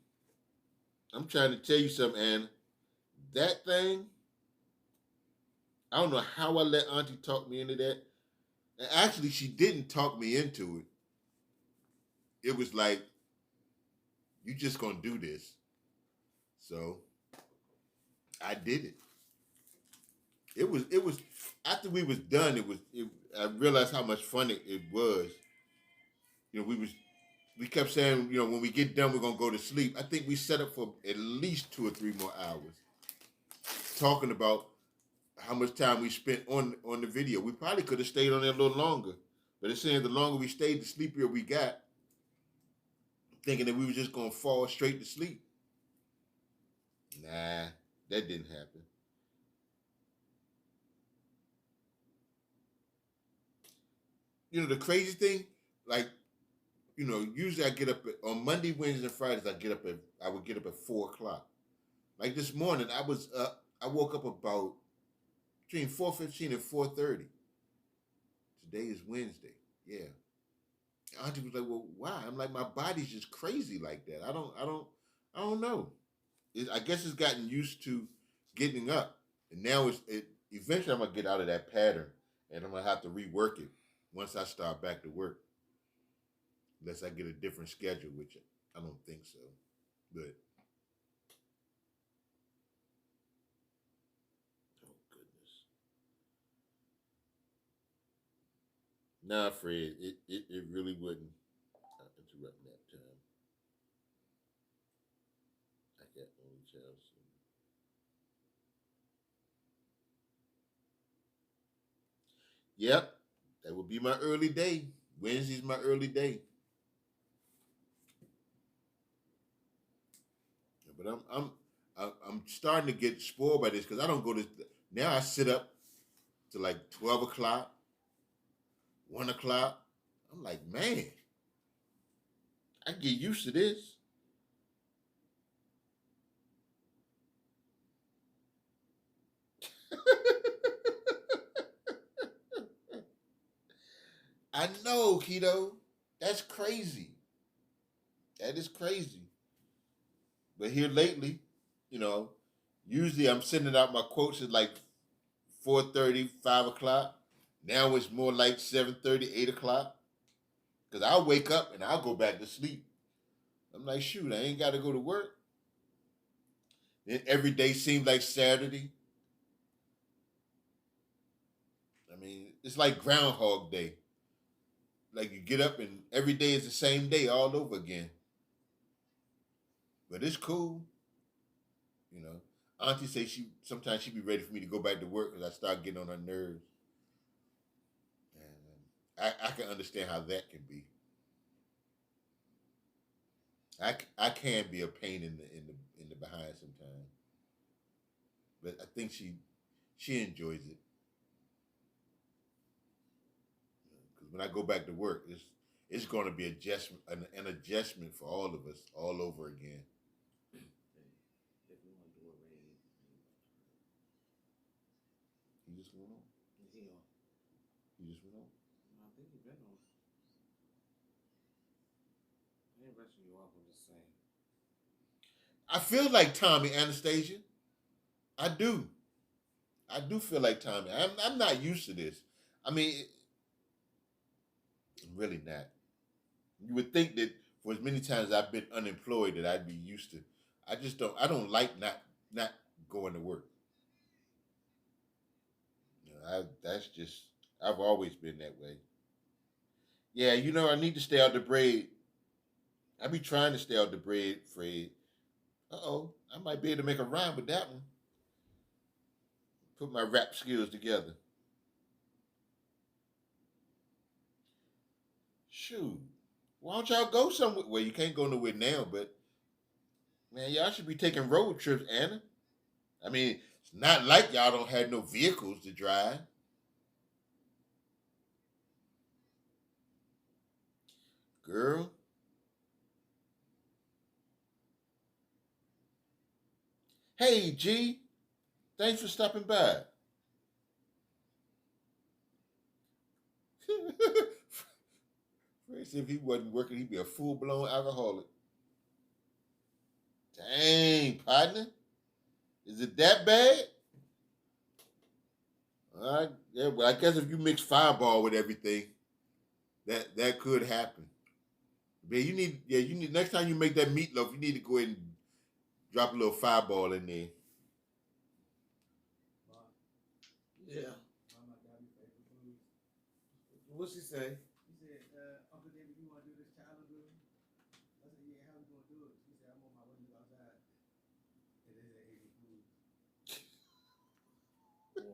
I'm trying to tell you something, Anna. That thing, I don't know how I let Auntie talk me into that. And actually, she didn't talk me into it. It was like, you just gonna do this. So I did it. It was after we was done. I realized how much fun it was. You know, we kept saying, when we get done, we're gonna go to sleep. I think we set up for at least 2 or 3 more hours talking about how much time we spent on the video. We probably could have stayed on there a little longer, but it's saying the longer we stayed, the sleepier we got, thinking that we were just gonna fall straight to sleep. Nah, that didn't happen. The crazy thing, like, usually I get up on Monday, Wednesdays, and Fridays. I would get up at 4 o'clock. Like this morning, I was up. I woke up about between 4:15 and 4:30. Today is Wednesday. Yeah. Auntie was like, "Well, why?" I'm like, "My body's just crazy like that. I don't I don't know. I guess it's gotten used to getting up, and now it. Eventually, I'm gonna get out of that pattern, and I'm gonna have to rework it once I start back to work, unless I get a different schedule, which I don't think so. But oh goodness, nah, Fred, it really wouldn't interrupt nap time. I got only child. So. Yep, that would be my early day. Wednesday's my early day. But I'm starting to get spoiled by this because I don't go to now. I sit up to like 12 o'clock, 1 o'clock. I'm like, man, I get used to this. I know, keto. That's crazy. That is crazy. But here lately, you know, usually I'm sending out my quotes at like 4:30, 5 o'clock. Now it's more like 7:30, 8 o'clock. Because I'll wake up and I'll go back to sleep. I'm like, shoot, I ain't got to go to work. Then every day seems like Saturday. I mean, it's like Groundhog Day. Like you get up and every day is the same day all over again. But it's cool, you know. Auntie say she sometimes she be ready for me to go back to work because I start getting on her nerves, and I can understand how that can be. I can be a pain in the behind sometimes, but I think she enjoys it because when I go back to work, it's going to be an adjustment for all of us all over again. He just went on. He just went on. I think you've been on. I ain't rushing you off. I'm just saying. I feel like Tommy Anastasia. I do. I do feel like Tommy. I'm not used to this. I mean, I'm really not. You would think that for as many times I've been unemployed that I'd be used to. I just don't. I don't like not going to work. You know, that's just. I've always been that way. Yeah, you know, I need to stay out the bread. I be trying to stay out the bread, Fred. Oh, I might be able to make a rhyme with that one. Put my rap skills together. Shoot. Why don't y'all go somewhere? Well, you can't go nowhere now, but man, y'all should be taking road trips, Anna. I mean, it's not like y'all don't have no vehicles to drive. Girl. Hey, G. Thanks for stopping by. Fred said if he wasn't working, he'd be a full blown alcoholic. Dang, partner. Is it that bad? Yeah, well, I guess if you mix Fireball with everything, that could happen. But you need next time you make that meatloaf, you need to go ahead and drop a little Fireball in there. Yeah. What she say?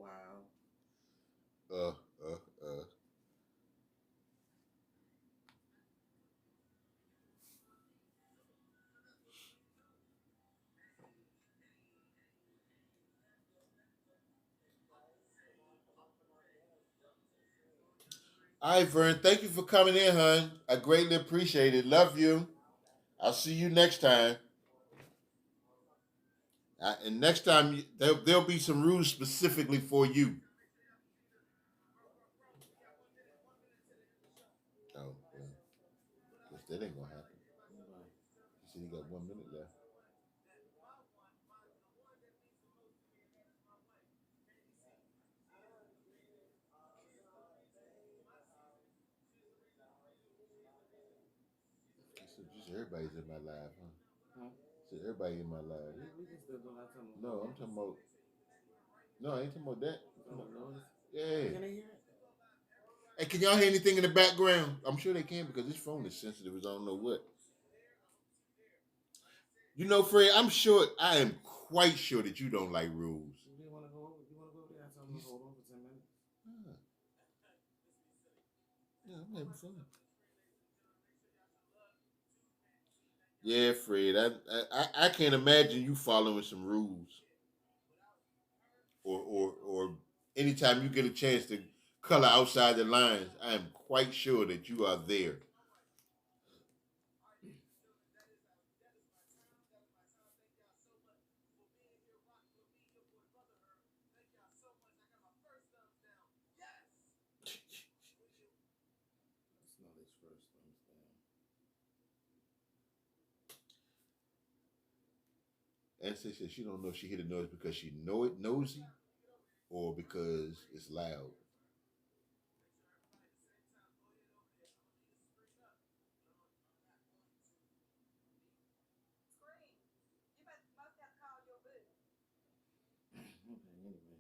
Wow. Uh, uh, uh. All right, Vern. Thank you for coming in, hon. I greatly appreciate it. Love you. I'll see you next time. And next time, there'll be some rules specifically for you. Oh, well, guess that ain't gonna happen. He said he got 1 minute left. So just everybody's in my life, huh? Huh? So everybody in my life. We can still do that. No, I'm talking about. No, I ain't talking about that. Noise. Yeah. Can they hear it? Hey, can y'all hear anything in the background? I'm sure they can because this phone is sensitive as I don't know what. You know, Fred, I am quite sure that you don't like rules. Do you want to go over? You want to go over there? I tell them to hold on for 10 minutes. Ah, yeah, I'm having fun. Yeah, Fred, I can't imagine you following some rules, or anytime you get a chance to color outside the lines. I am quite sure that you are there. That's not his first thumbs down. And says she don't know if she hear the noise because she know it nosy or because it's loud. Okay, anyway.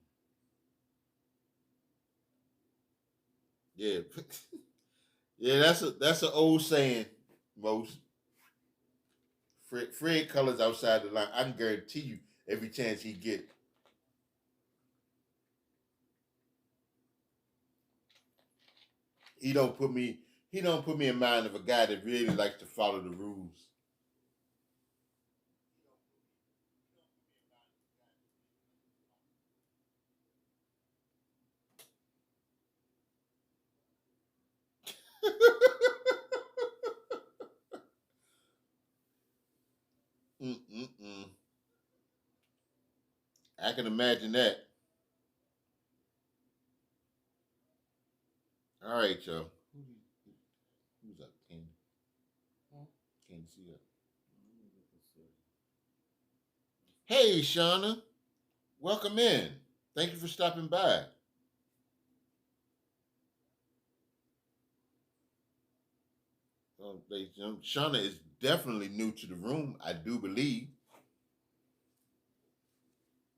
Yeah, yeah. That's an old saying. Most Fred colors outside the line. I can guarantee you, every chance he get, he don't put me. He don't put me in mind of a guy that really likes to follow the rules. Mm-mm-mm. I can imagine that. All right, y'all. Who's up? Candy. Huh? Candy, see up. Hey, Shauna. Welcome in. Thank you for stopping by. Ladies and gentlemen, Shauna is definitely new to the room, I do believe.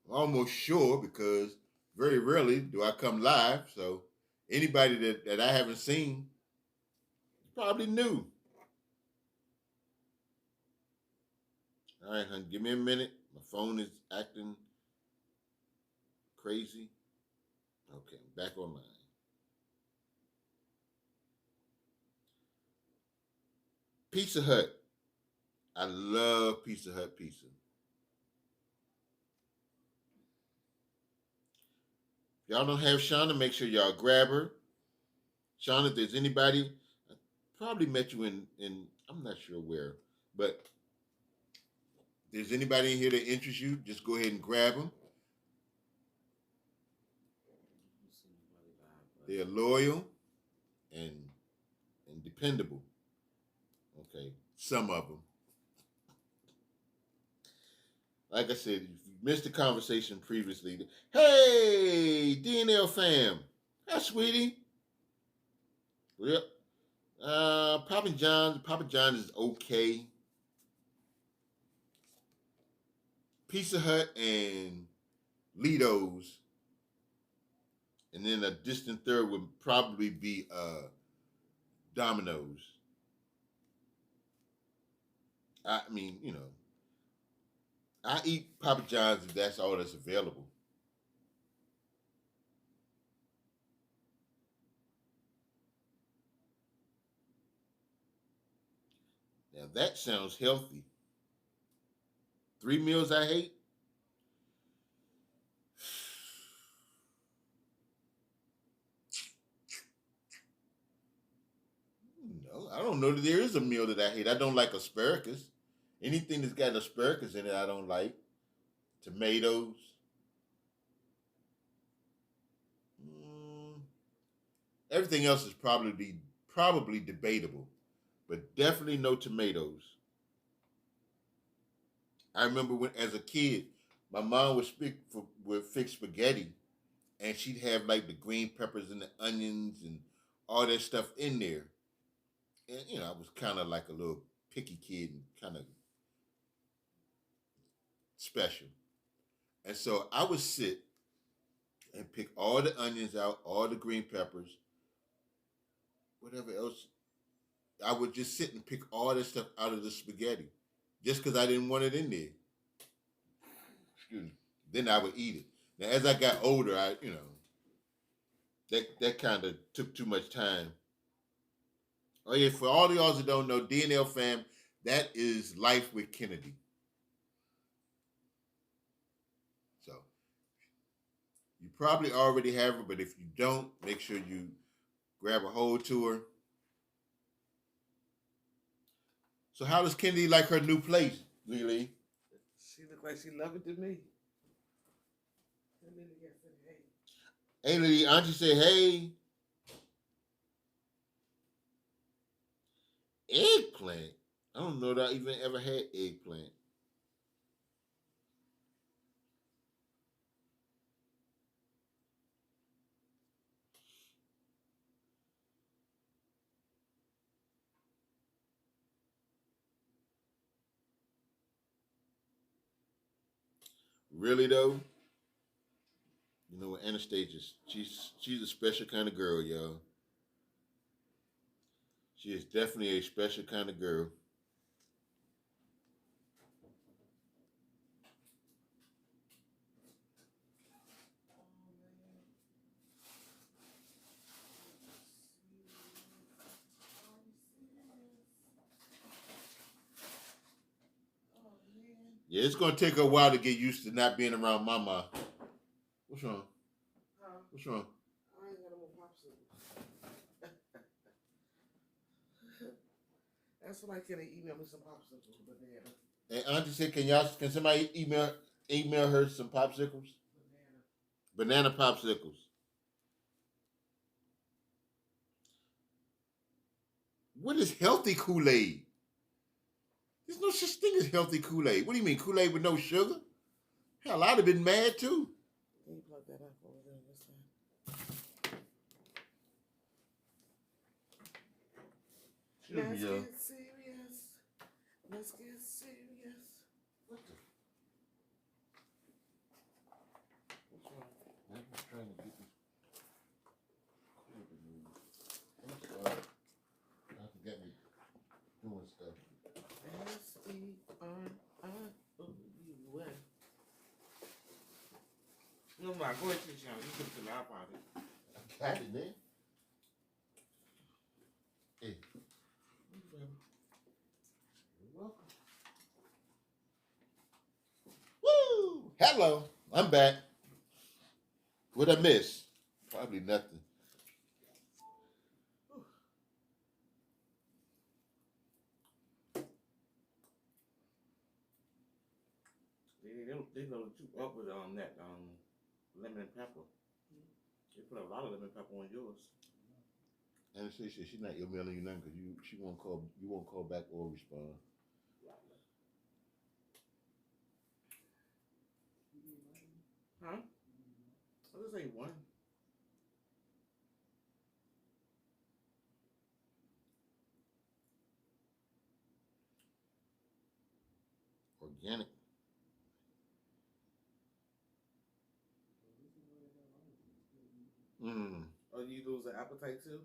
I'm almost sure because very rarely do I come live. So anybody that I haven't seen is probably new. All right, honey, give me a minute. My phone is acting crazy. Okay, back online. Pizza Hut. I love Pizza Hut pizza. If y'all don't have Shauna, make sure y'all grab her. Shauna, if there's anybody, I probably met you in I'm not sure where, but if there's anybody in here that interests you, just go ahead and grab them. They're loyal and dependable. Okay, some of them. Like I said, if you missed the conversation previously, hey, DNL fam, hi, sweetie. Yep. Papa John's is okay. Pizza Hut and Lido's, and then a distant third would probably be Domino's. I mean, I eat Papa John's if that's all that's available. Now that sounds healthy. 3 meals I hate. No, I don't know that there is a meal that I hate. I don't like asparagus. Anything that's got asparagus in it, I don't like. Tomatoes. Mm, everything else is probably debatable, but definitely no tomatoes. I remember when, as a kid, my mom would fix spaghetti, and she'd have like the green peppers and the onions and all that stuff in there. And I was kind of like a little picky kid and kind of special. And so I would sit and pick all the onions out, all the green peppers, whatever else. I would just sit and pick all this stuff out of the spaghetti just because I didn't want it in there. Excuse me. Then I would eat it. Now, as I got older, that kind of took too much time. Oh yeah, for all of y'all that don't know, DNL fam, that is Life with Kennedy. So you probably already have her, but if you don't, make sure you grab a hold to her. So how does Kennedy like her new place, Lily? She look like she love it to me. Hey, Lily, Auntie said, hey. Eggplant. I don't know that I even ever had eggplant. Really though? You know what, Anastasia, she's a special kind of girl, y'all. She is definitely a special kind of girl. Yeah, it's gonna take her a while to get used to not being around Mama. What's wrong? Huh? What's wrong? I ain't got no more popsicles. That's what I can email me some popsicles, banana. And Auntie said, can somebody email her some popsicles? Banana popsicles. What is healthy Kool-Aid? There's no such thing as healthy Kool-Aid. What do you mean, Kool-Aid with no sugar? Hell, I'd have been mad too. Can you plug that up over there this side? Let's get serious. Let's get serious. What the? What's wrong? I'm just trying to get this cord removed. I'm sorry. I forget me doing stuff. SERIOUS. No, go ahead to the channel. You put it in our pocket. I got it, man. Hey. You're welcome. Woo! Hello. I'm back. What'd I miss? Probably nothing. They go too up with that lemon and pepper. They put a lot of lemon pepper on yours. Anastasia, she's not emailing you nothing because you won't call back or respond. Huh? I just ain't one. Organic. Oh, you lose the appetite too?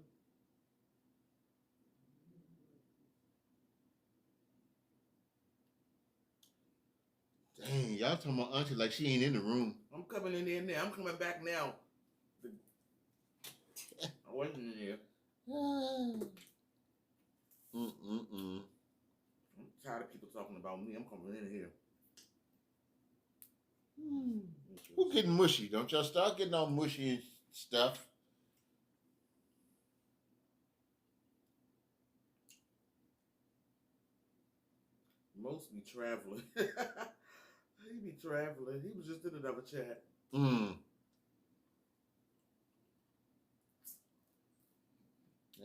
Dang, y'all talking about Auntie like she ain't in the room. I'm coming in there now. I'm coming back now. I wasn't in there. I'm tired of people talking about me. I'm coming in here. Who getting mushy? Don't y'all start getting all mushy and stuff. Most be traveling. He be traveling. He was just in another chat.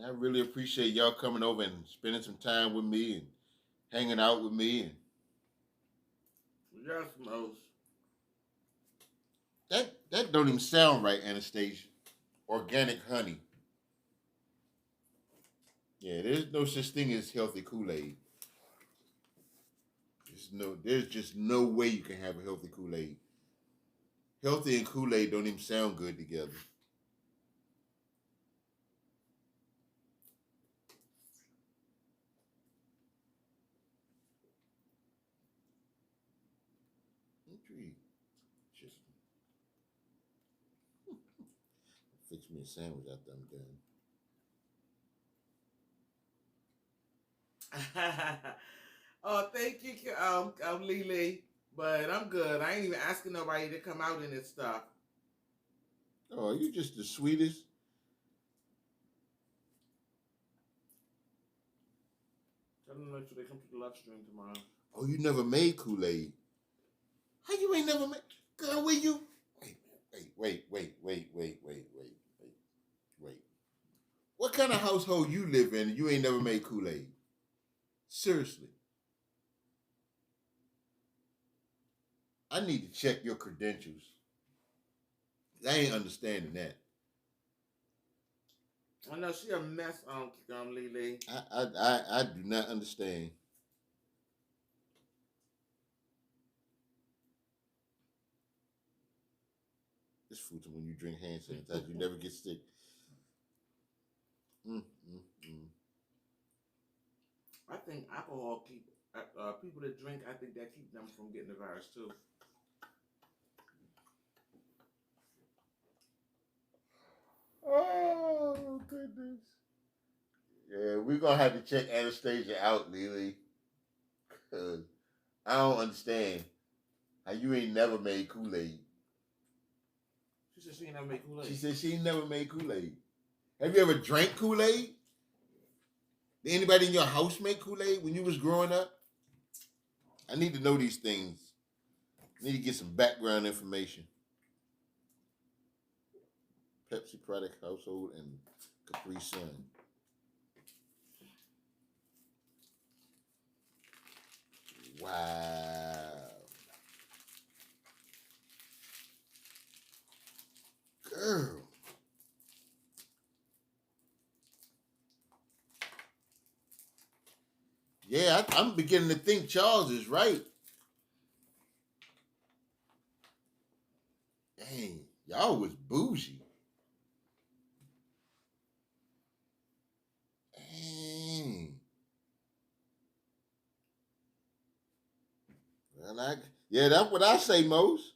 I really appreciate y'all coming over and spending some time with me and hanging out with me. And yes, most. That don't even sound right, Anastasia. Organic honey. Yeah, there's no such thing as healthy Kool-Aid. There's just no way you can have a healthy Kool-Aid. Healthy and Kool-Aid don't even sound good together. Intrigued. Just fix me a sandwich after I'm done. Oh, thank you, Lily. But I'm good. I ain't even asking nobody to come out in this stuff. Oh, you just the sweetest. Tell them to make sure they come to the live stream tomorrow. Oh, you never made Kool-Aid. How you ain't never made? Girl, where you? Wait. What kind of household you live in and you ain't never made Kool-Aid? Seriously. I need to check your credentials. I ain't understanding that. I know she a mess, Lily. I do not understand. This food when you drink hand sanitizer, you never get sick. I think alcohol keep people that drink. I think that keep them from getting the virus too. Oh goodness. Yeah, we're gonna have to check Anastasia out, Lily. Cause I don't understand how you ain't never made Kool-Aid. She said she ain't never made Kool-Aid. She said she ain't never made Kool-Aid. Have you ever drank Kool-Aid? Did anybody in your house make Kool-Aid when you was growing up? I need to know these things. I need to get some background information. Pepsi product household and Capri Sun. Wow. Girl. Yeah, I'm beginning to think Charles is right. Dang, y'all was bougie. Dang. Well, yeah, that's what I say most.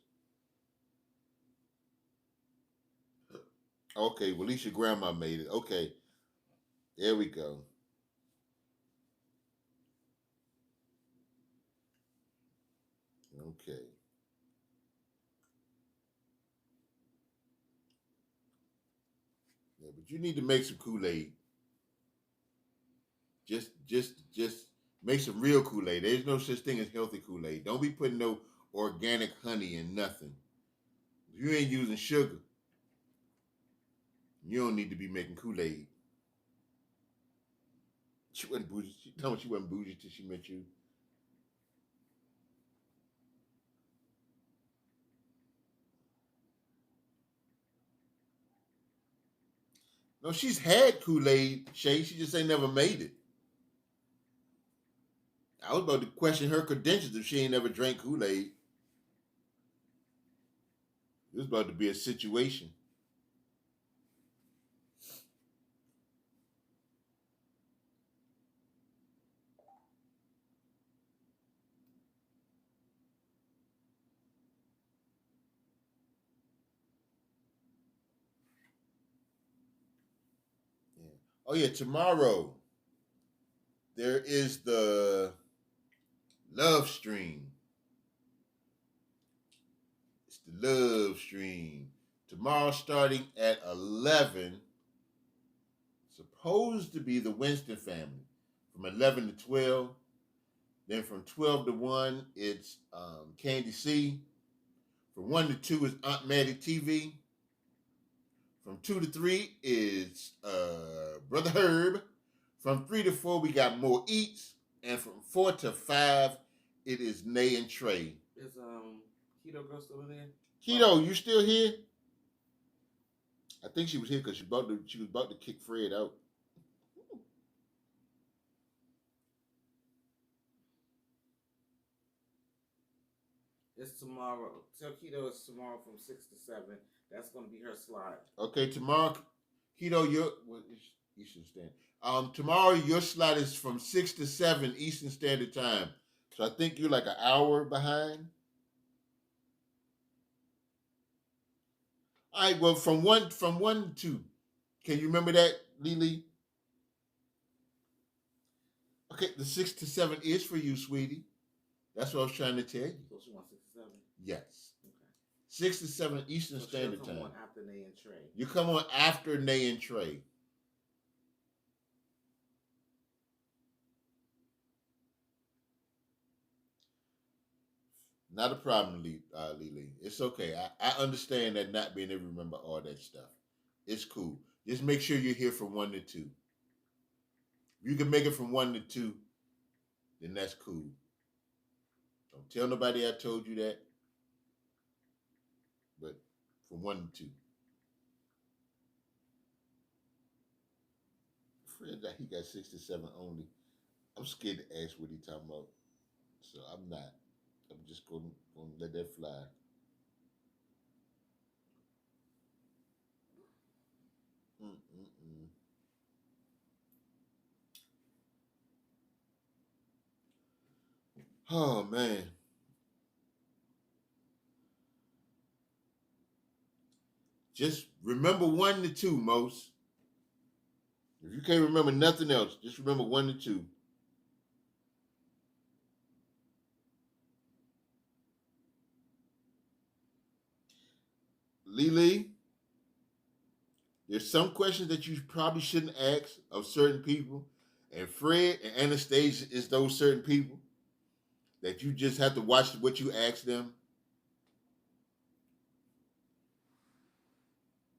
Okay, well, at least your grandma made it. Okay, there we go. Okay. Yeah, but you need to make some Kool-Aid. Just make some real Kool-Aid. There's no such thing as healthy Kool-Aid. Don't be putting no organic honey in nothing. If you ain't using sugar, you don't need to be making Kool-Aid. She wasn't bougie. She told me she wasn't bougie till she met you. No, she's had Kool-Aid, Shay. She just ain't never made it. I was about to question her credentials if she ain't never drank Kool-Aid. It was about to be a situation. Yeah. Oh yeah, tomorrow there is the love stream. It's the love stream. Tomorrow starting at 11. Supposed to be the Winston family from 11 to 12. Then from 12 to 1, it's Candy C. From 1 to 2 is Aunt Maddie TV. From 2 to 3 is Brother Herb. From 3 to 4, we got More Eats. And from 4 to 5, it is Nay and Trey. Is Keto Girl still in there? Keto, you still here? I think she was here because she was about to kick Fred out. It's tomorrow. Tell Keto it's tomorrow from 6 to 7. That's gonna be her slot. Okay, tomorrow, Keto, your what is Eastern Standard? Tomorrow your slot is from 6 to 7 Eastern Standard Time. So I think you're like an hour behind. All right, well from one to 2. Can you remember that, Lily? Okay, the 6 to 7 is for you, sweetie. That's what I was trying to tell you. So she wants 6 to 7. Yes. Okay. 6 to 7 Eastern Standard Come Time. on after Nay and Trey. You come on after Nay and Trey. Not a problem, Lily. It's okay. I understand that not being able to remember all that stuff. It's cool. Just make sure you're here from 1 to 2. If you can make it from 1 to 2, then that's cool. Don't tell nobody I told you that. But from 1 to 2. Fred, he got 6 to 7 only. I'm scared to ask what he talking about. So I'm not. I'm just gonna let that fly. Mm-mm-mm. Oh man. Just remember 1 to 2, most. If you can't remember nothing else, just remember 1 to 2. Lily, there's some questions that you probably shouldn't ask of certain people. And Fred and Anastasia is those certain people that you just have to watch what you ask them.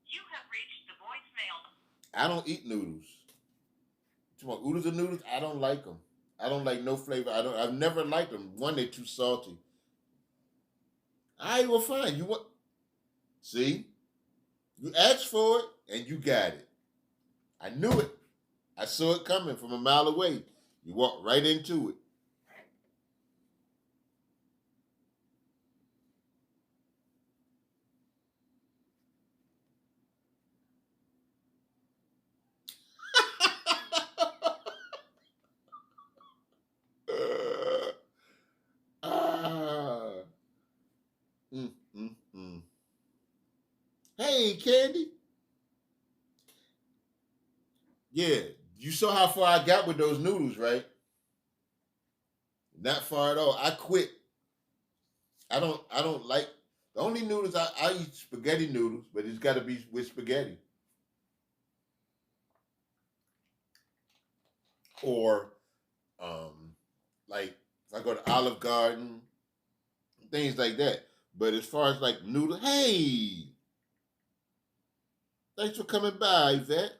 You have reached the voicemail. I don't eat noodles. Oodles and noodles, I don't like them. I don't like no flavor. I've never liked them. One, they're too salty. All right, well, fine. You want? See, you asked for it and you got it. I knew it. I saw it coming from a mile away. You walked right into it. Ah. Mm, mm, mm. Hey, Candy. Yeah, you saw how far I got with those noodles, right? Not far at all. I quit. I don't like the only noodles I eat spaghetti noodles, but it's gotta be with spaghetti. Or like if I go to Olive Garden, things like that. But as far as like noodle, hey, thanks for coming by, Yvette.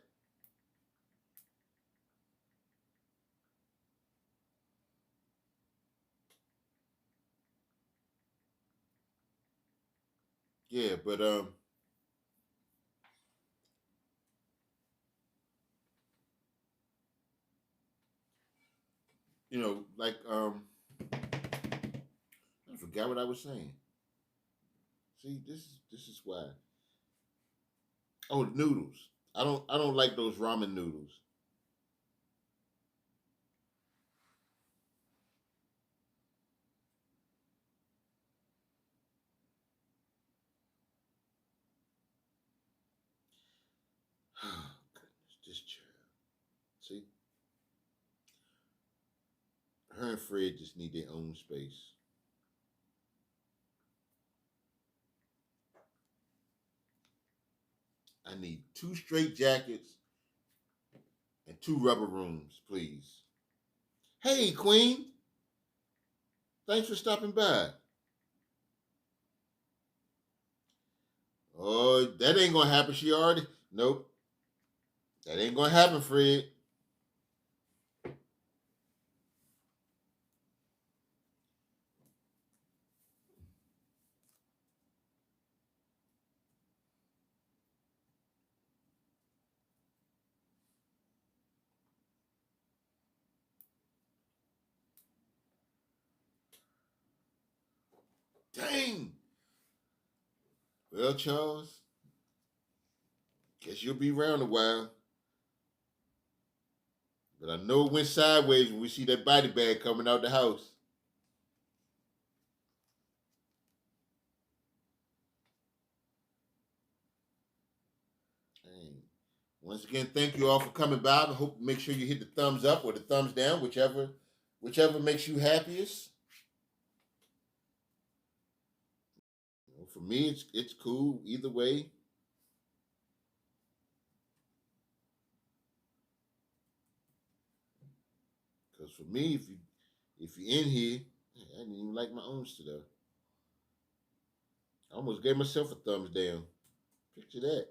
Yeah, but like I forgot what I was saying. See, this is why. Oh, noodles. I don't like those ramen noodles. Oh goodness, this child. See, her and Fred just need their own space. I need 2 straight jackets and 2 rubber rooms, please. Hey, Queen. Thanks for stopping by. Oh, that ain't gonna happen. She already. Nope. That ain't gonna happen, Fred. Dang. Well, Charles, guess you'll be around a while. But I know it went sideways when we see that body bag coming out the house. Dang. Once again, thank you all for coming by. I hope make sure you hit the thumbs up or the thumbs down, whichever makes you happiest. For me, it's cool either way. Because for me, if you're in here, I didn't even like my own stuff. I almost gave myself a thumbs down. Picture that.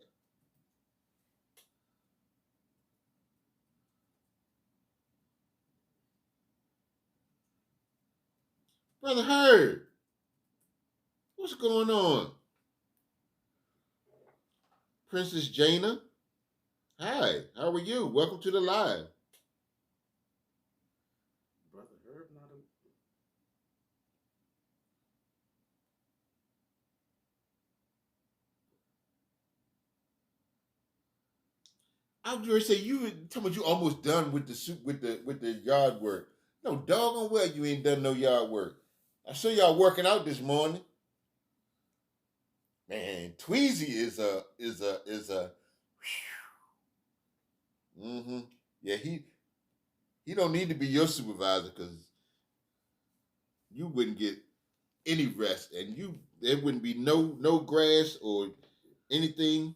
Brother Herb, what's going on? Princess Jaina, hi, how are you? Welcome to the live. Brother Herb, not a. I was going to say you tell me you almost done with the soup with the yard work. No doggone well you ain't done no yard work. I saw y'all working out this morning. Man, Tweezy is a mm-hmm. Yeah, he don't need to be your supervisor because you wouldn't get any rest and there wouldn't be no grass or anything.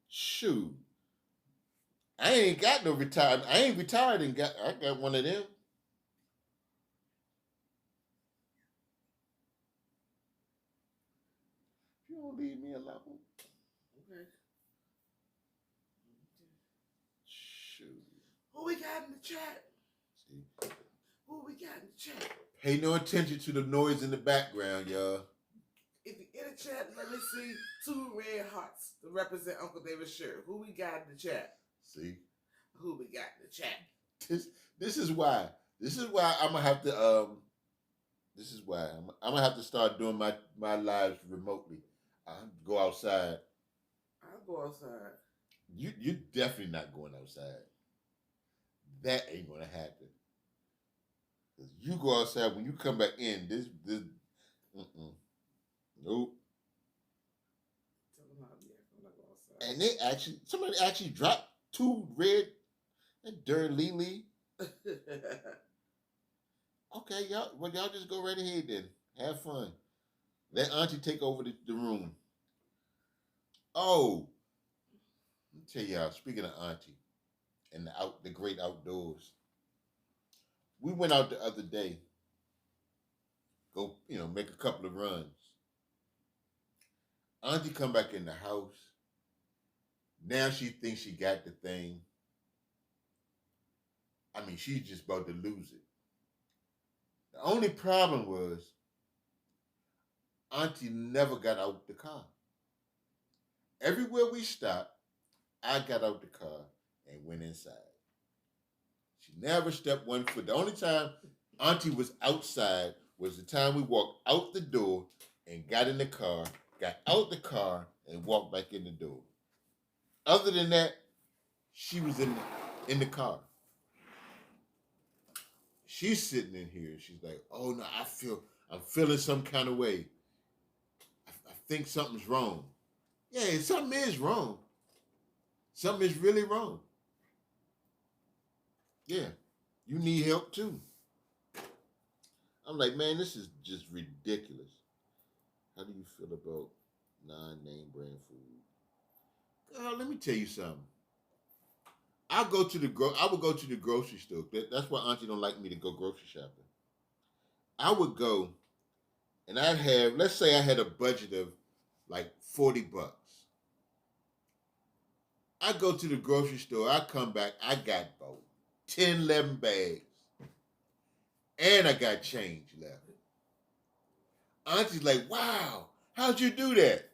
Shoot. I ain't got no retirement. I ain't retired and I got one of them. You don't leave me alone. Okay. Shoot. Who we got in the chat? See? Who we got in the chat? Pay no attention to the noise in the background, y'all. If you're in the chat, let me see 2 red hearts to represent Uncle David Sher. Who we got in the chat? See? Who we got in the chat? This is why. This is why I'm gonna have to this is why I'm gonna have to start doing my lives remotely. I'll go outside. I'll go outside. You're definitely not going outside. That ain't gonna happen. You go outside when you come back in. This nope. Tell them how to be. I'm not going And outside. somebody actually dropped 2 red and darn Lily. Okay, y'all just go right ahead then. Have fun. Let Auntie take over the room. Oh, let me tell y'all, speaking of Auntie and the great outdoors. We went out the other day, go, make a couple of runs. Auntie come back in the house. Now she thinks she got the thing. I mean, she's just about to lose it. The only problem was Auntie never got out the car. Everywhere we stopped, I got out the car and went inside. She never stepped one foot. The only time Auntie was outside was the time we walked out the door and got in the car, got out the car, and walked back in the door. Other than that, she was in the car. She's sitting in here. She's like, "Oh no, I'm feeling some kind of way. I think something's wrong." Yeah, something is wrong. Something is really wrong. Yeah, you need help too. I'm like, man, this is just ridiculous. How do you feel about non-name brand food? Girl, let me tell you something. I would go to the grocery store. That's why Auntie don't like me to go grocery shopping. I would go and I'd have, let's say I had a budget of like $40. I go to the grocery store, I come back, I got about 10, 11 bags. And I got change left. Auntie's like, wow, how'd you do that?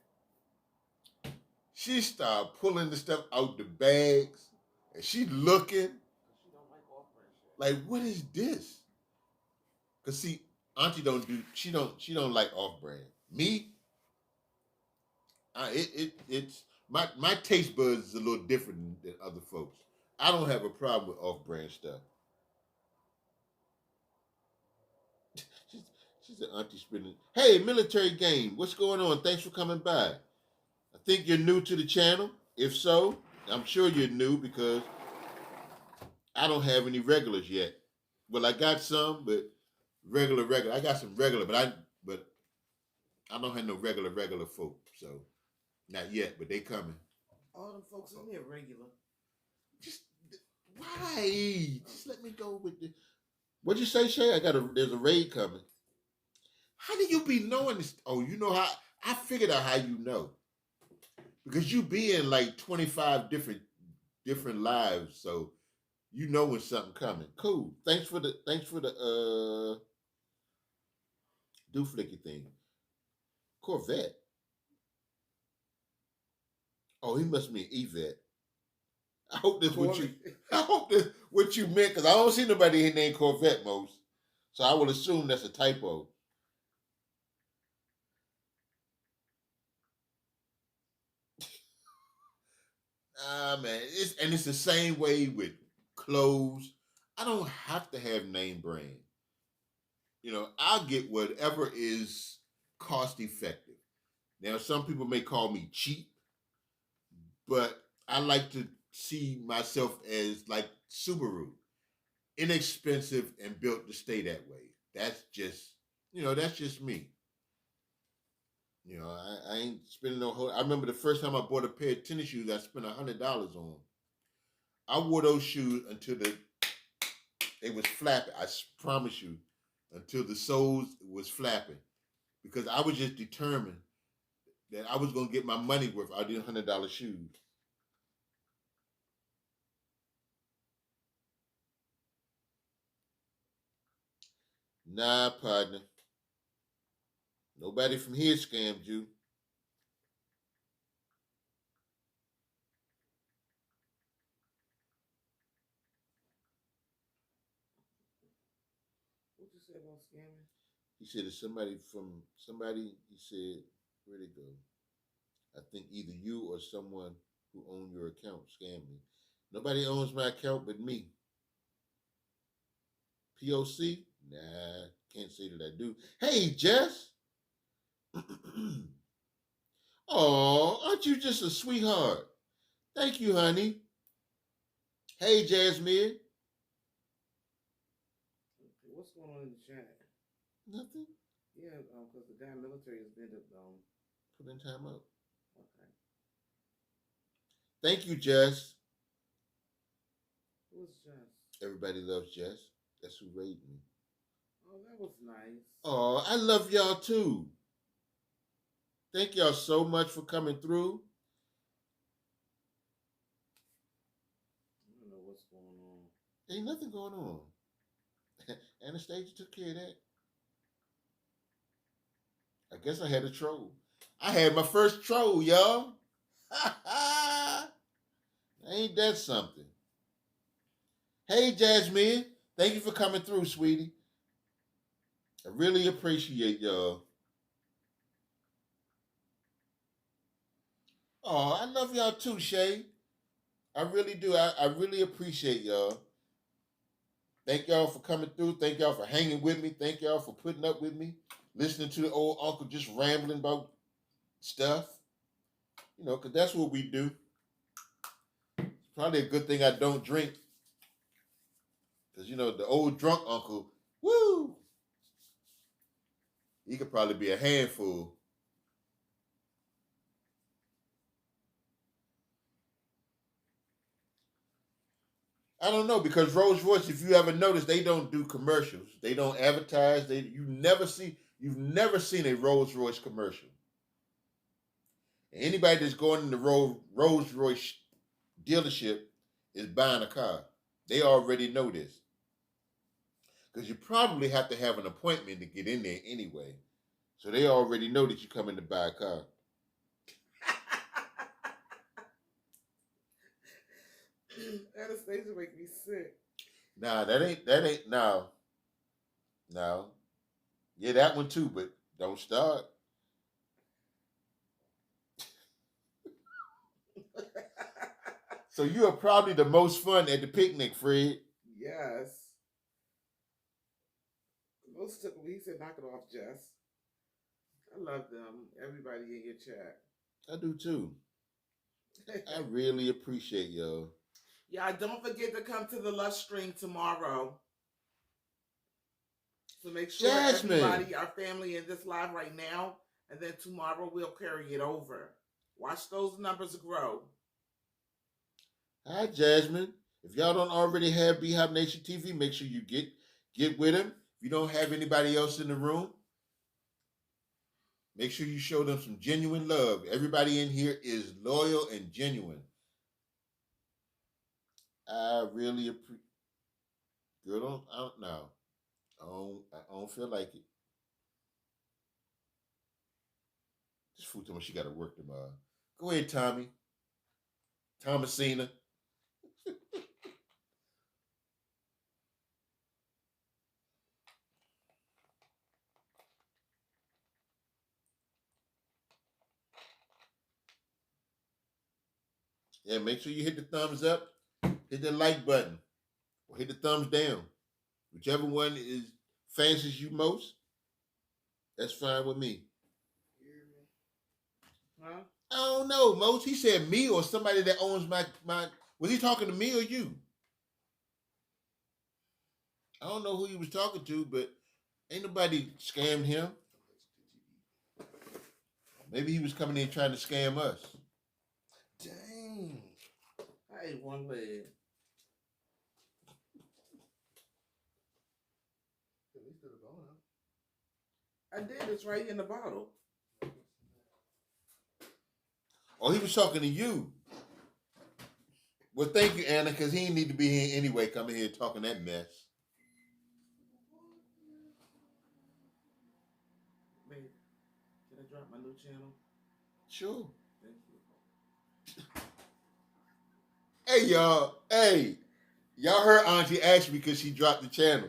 She started pulling the stuff out the bags and she looking She don't like off-brand shit. like, what is this? Cause see, Auntie don't do. She don't like off brand. Me, it's my taste buds is a little different than other folks. I don't have a problem with off brand stuff. She's, she said, Auntie spinning. Hey, military game, what's going on? Thanks for coming by. I think you're new to the channel. If so, I'm sure you're new because I don't have any regulars yet. Well, I got some, but regular. I got some regular, but I don't have no regular folk. So not yet, but they coming. All them folks in here regular. Just why? Just let me go with the. What'd you say, Shay? There's a raid coming. How do you be knowing this? Oh, you know how I figured out how you know. Because you be in like 25 different lives, so you know when something coming. Cool. Thanks for the do flicky thing. Corvette. Oh, he must be an Evette. I hope that's what you. I hope that's what you meant because I don't see nobody named Corvette most. So I will assume that's a typo. Ah man, it's the same way with clothes. I don't have to have name brand. I'll get whatever is cost effective. Now, some people may call me cheap, but I like to see myself as like Subaru, inexpensive and built to stay that way. That's just me. I ain't spending no whole. I remember the first time I bought a pair of tennis shoes, I spent $100 on. I wore those shoes until they was flapping. I promise you, until the soles was flapping, because I was just determined that I was gonna get my money worth out of these $100 shoes. Nah, partner. Nobody from here scammed you. What you say about scamming? He said it's somebody. He said, where'd it go? I think either you or someone who owned your account scammed me. Nobody owns my account but me. POC? Nah, can't say that I do. Hey, Jess. Oh, aren't you just a sweetheart? Thank you, honey. Hey, Jasmine. What's going on in the chat? Nothing. Yeah, because the guy in the military has been put in time out. Okay. Thank you, Jess. Who's Jess? Everybody loves Jess. That's who raised me. Oh, that was nice. Oh, I love y'all too. Thank y'all so much for coming through. I don't know what's going on. Ain't nothing going on. Anastasia took care of that. I guess I had a troll. I had my first troll, y'all. Ain't that something? Hey, Jasmine. Thank you for coming through, sweetie. I really appreciate y'all. Oh, I love y'all too, Shay. I really do. I really appreciate y'all. Thank y'all for coming through. Thank y'all for hanging with me. Thank y'all for putting up with me. Listening to the old uncle just rambling about stuff. Because that's what we do. It's probably a good thing I don't drink. Because, the old drunk uncle, woo, he could probably be a handful. I don't know, because Rolls Royce, if you ever notice, they don't do commercials. They don't advertise. You've never seen a Rolls Royce commercial. And anybody that's going in the Rolls Royce dealership is buying a car. They already know this. Because you probably have to have an appointment to get in there anyway. So they already know that you're coming to buy a car. Anastasia make me sick. Nah, that ain't now. No. Yeah, that one too, but don't start. So you are probably the most fun at the picnic, Fred. Yes. Most took me. He said, "Knock it off, Jess." I love them. Everybody in your chat. I do too. I really appreciate y'all. Yeah, don't forget to come to the Lush stream tomorrow. So make sure Jasmine. everybody, our family, in this live right now, and then tomorrow we'll carry it over. Watch those numbers grow. Hi, Jasmine. If y'all don't already have Beehive Nation TV, make sure you get with them. If you don't have anybody else in the room, make sure you show them some genuine love. Everybody in here is loyal and genuine. I really appreciate. Girl, I don't know. I don't feel like it. This fool told me she got to work tomorrow. Go ahead, Tommy. Thomasina. Yeah, make sure you hit the thumbs up, hit the like button, or hit the thumbs down. Whichever one is fancies you most, that's fine with me. Huh? I don't know, most. He said me or somebody that owns my. Was he talking to me or you? I don't know who he was talking to, but ain't nobody scammed him. Maybe he was coming in trying to scam us. Dang. I ate one leg. I did. It's right in the bottle. Oh, he was talking to you. Well, thank you, Anna, because he didn't need to be here anyway, coming here talking that mess. Babe, can I drop my new channel? Sure. Thank you. Hey, y'all. Hey. Y'all heard Auntie ask me because she dropped the channel.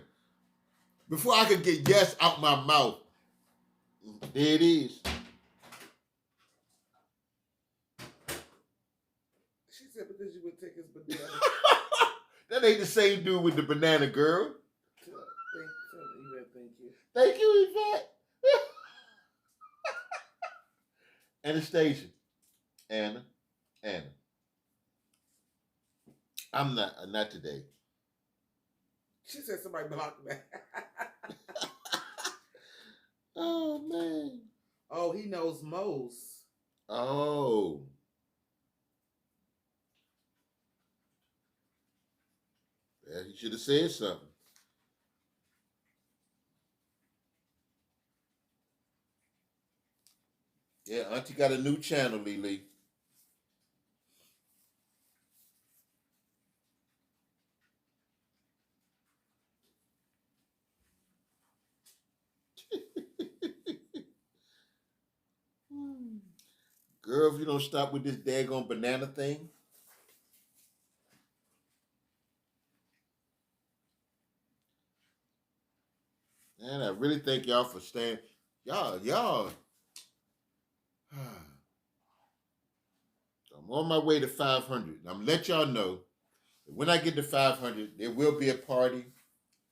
Before I could get yes out my mouth, there it is. She said because you would take his banana. That ain't the same dude with the banana girl. Thank you. Thank you, Yvette. Anastasia. Anna. I'm not today. She said somebody blocked me. Oh, man. Oh, he knows most. Oh. Yeah, he should have said something. Yeah, Auntie got a new channel, Lily. Girl, if you don't stop with this daggone banana thing. Man, I really thank y'all for staying. Y'all. I'm on my way to 500. I'm gonna let y'all know that when I get to 500, there will be a party.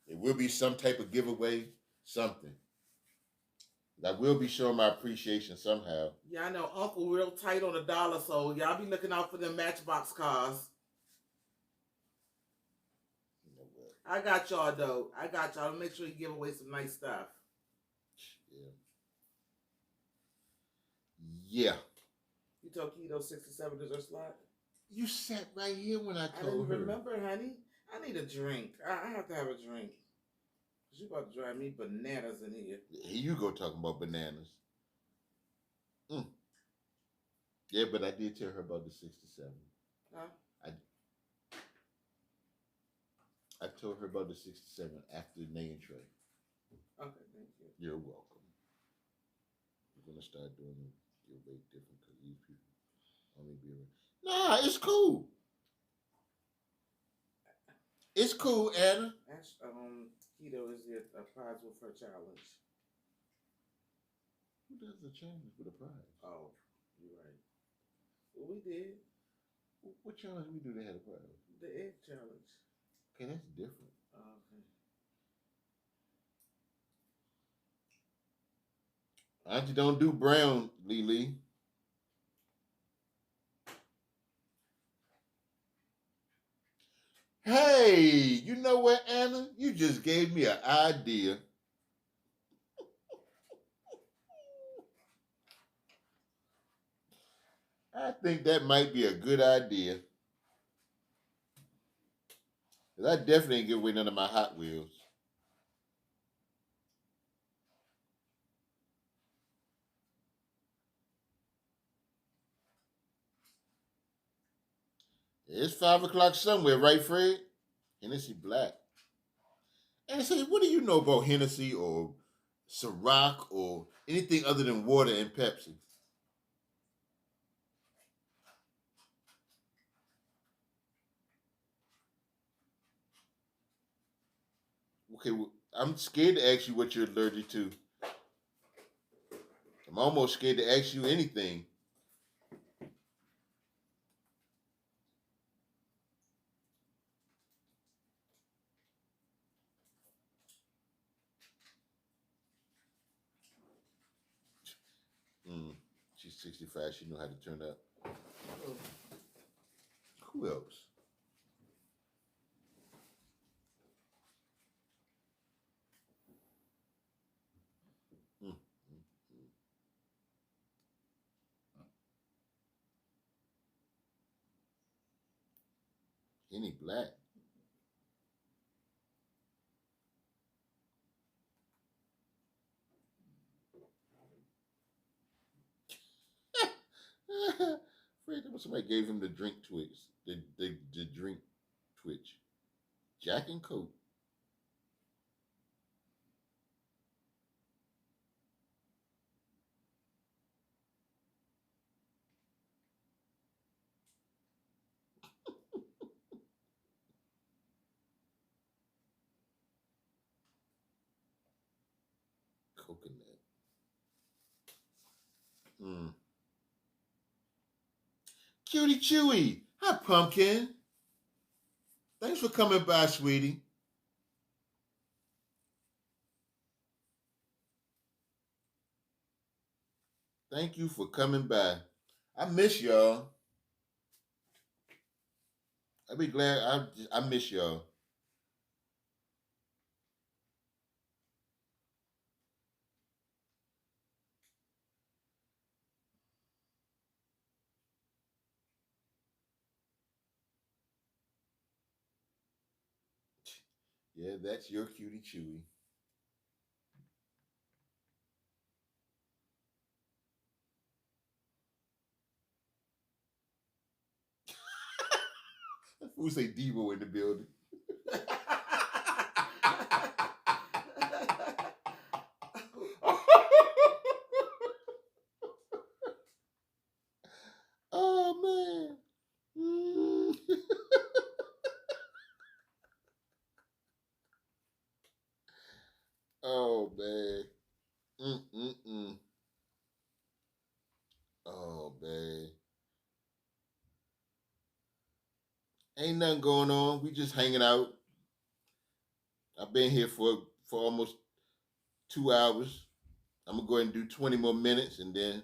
There will be some type of giveaway, something. I will be showing my appreciation somehow. Yeah, I know Uncle real tight on the dollar, so y'all be looking out for them Matchbox cars. You know what? I got y'all though. I got y'all. Make sure you give away some nice stuff. Yeah. You told Keto 67 dessert slot? You sat right here when I told her. I didn't remember, honey. I need a drink. I have to have a drink. You about to drive me bananas in here. Here you go talking about bananas. Yeah, but I did tell her about the 67. Huh? I told her about the 67 after the name tray. Okay, thank you. You're welcome. We're gonna start doing your weight different because these people only be around. Nah, it's cool. It's cool, Anna. Keto is the prize with her challenge. Who does the challenge with a prize? Oh, you're right. Well, we did What challenge we do that had a prize? the egg challenge. Okay, that's different. Okay. Auntie don't do brown, Lee. Hey, you know what, Anna? You just gave me an idea. I think that might be a good idea. 'Cause I definitely ain't give away none of my Hot Wheels. It's 5 o'clock somewhere, right, Fred? Hennessy Black. And say, what do you know about Hennessy or Ciroc or anything other than water and Pepsi? Okay, well, I'm scared to ask you what you're allergic to. I'm almost scared to ask you anything. Mm, she's 65. She know how to turn up. Who else? Mm, mm, mm. Henny Black. Fred, somebody gave him the drink twitch. The drink twitch. Jack and Coke. Coconut. Mm. Cutie Chewy. Hi, Pumpkin. Thanks for coming by, sweetie. Thank you for coming by. I miss y'all. I'll be glad. I miss y'all. Yeah, that's your Cutie Chewy. Who say Devo in the building? Oh man. Mm. Oh man. Mm-mm-mm. Oh man. Ain't nothing going on. We just hanging out. I've been here for almost 2 hours. I'm gonna go ahead and do 20 more minutes and then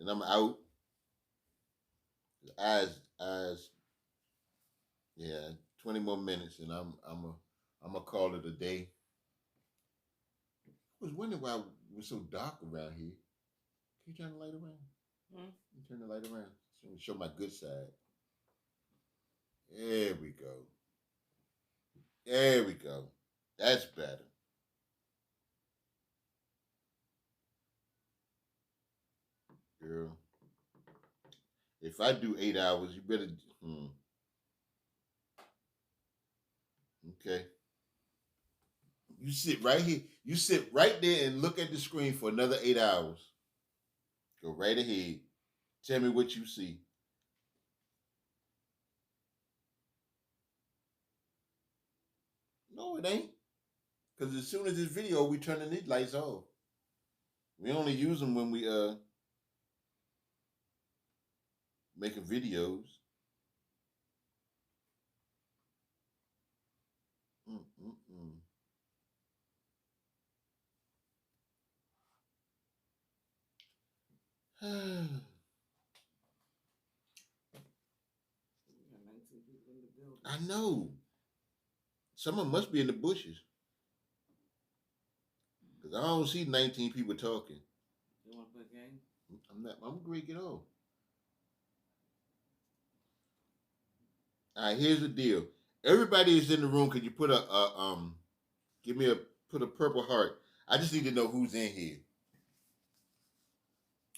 I'm out. Eyes, yeah, 20 more minutes and I'm a call it a day. I was wondering why it was so dark around here. Can you turn the light around? Hmm? You turn the light around. Show my good side. There we go. There we go. That's better. Girl. If I do 8 hours, you better. Hmm, okay. You sit right here. You sit right there and look at the screen for another 8 hours. Go right ahead. Tell me what you see. No, it ain't. Because as soon as this video, we turning these lights off. We only use them when we making videos. Mm-mm-mm. We got 19 people in the building. I know. Someone must be in the bushes. Because I don't see 19 people talking. You want to play a game? I'm going to get on. All right, here's the deal. Everybody is in the room. Could you put put a purple heart? I just need to know who's in here.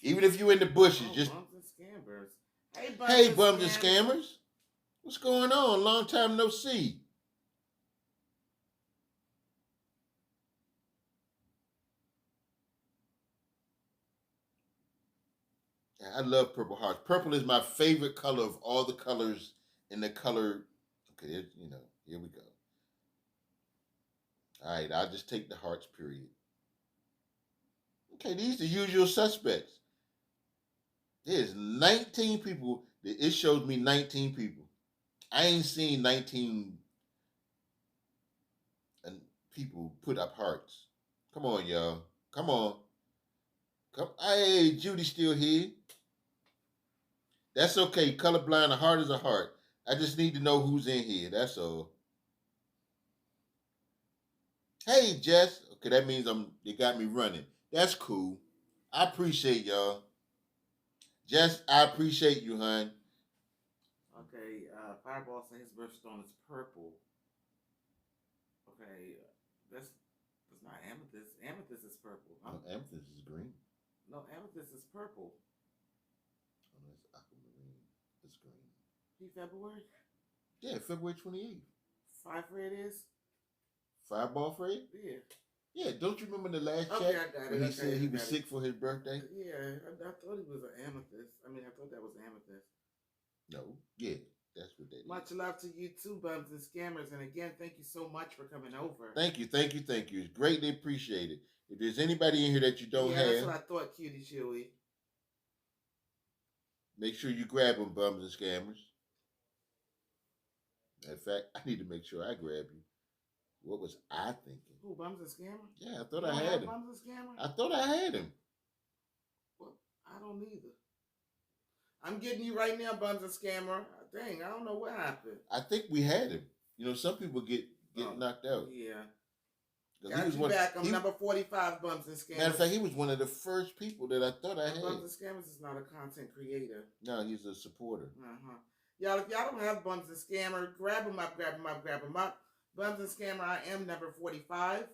Even if you're in the bushes, just Bums and Scammers. hey, bums and scammers. What's going on? Long time no see. I love purple hearts. Purple is my favorite color of all the colors in the color. Okay, here we go. All right, I'll just take the hearts, period. Okay, these are the usual suspects. There's 19 people. It shows me 19 people. I ain't seen 19 people put up hearts. Come on, y'all. Come on. Come. Hey, Judy's still here. That's okay. Colorblind, a heart is a heart. I just need to know who's in here. That's all. Hey, Jess. Okay, that means they got me running. That's cool. I appreciate y'all. Jess, I appreciate you, hon. Okay, Fireball said his birthstone is purple. Okay, that's not amethyst. Amethyst is purple. No, amethyst is green. No, amethyst is purple. Oh, that's aquamarine. It's green. February? Yeah, February 28th. Fred is? Fireball Fred? Yeah. Yeah, don't you remember the last check? I got it. When he said he was sick for his birthday? Yeah, I thought he was an amethyst. I thought that was amethyst. No, yeah, that's what that is. Much love to you too, Bums and Scammers. And again, thank you so much for coming over. Thank you. It's greatly appreciated. If there's anybody in here that you don't have, that's what I thought, Cutie Chewy. Make sure you grab them, Bums and Scammers. In fact, I need to make sure I grab you. What was I thinking? Who, Bums and Scammers? Yeah, I thought I had him. Bums and Scammers? I thought I had him. Well, I don't either. I'm getting you right now, Bums and Scammer. Dang, I don't know what happened. I think we had him. Some people get knocked out. Yeah. Got you back. I'm number 45, Bums and Scammers. Matter of fact, he was one of the first people that I thought I had. Bums and Scammers is not a content creator. No, he's a supporter. Y'all, if y'all don't have Bums and Scammer, grab them up. Bums and Scammer, I am number 45.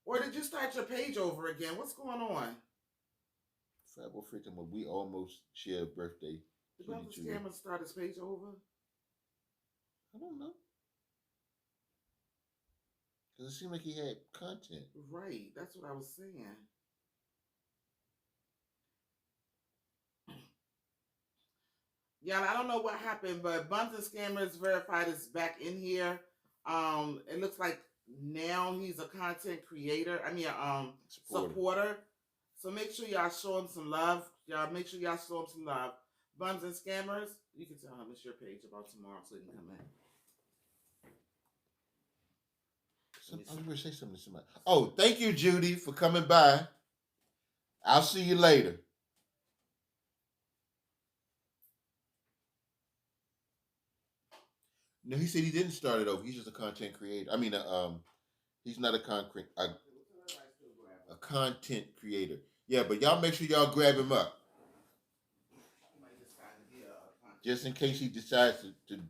Or did you start your page over again? What's going on? Fireball Freaking, when we almost share a birthday. Did Bums and Scammer start his page over? I don't know. Because it seemed like he had content. Right, that's what I was saying. Yeah, I don't know what happened, but Bums and Scammers Verified is back in here. It looks like now he's a content creator. Supporter. So make sure y'all show him some love. Make sure y'all show him some love. Bums and Scammers, you can tell him it's your page about tomorrow so he can come in. I was going to say something to somebody. Oh, thank you, Judy, for coming by. I'll see you later. No, he said he didn't start it over. He's just a content creator. He's not a content creator. Yeah, but y'all make sure y'all grab him up. Just in case he decides to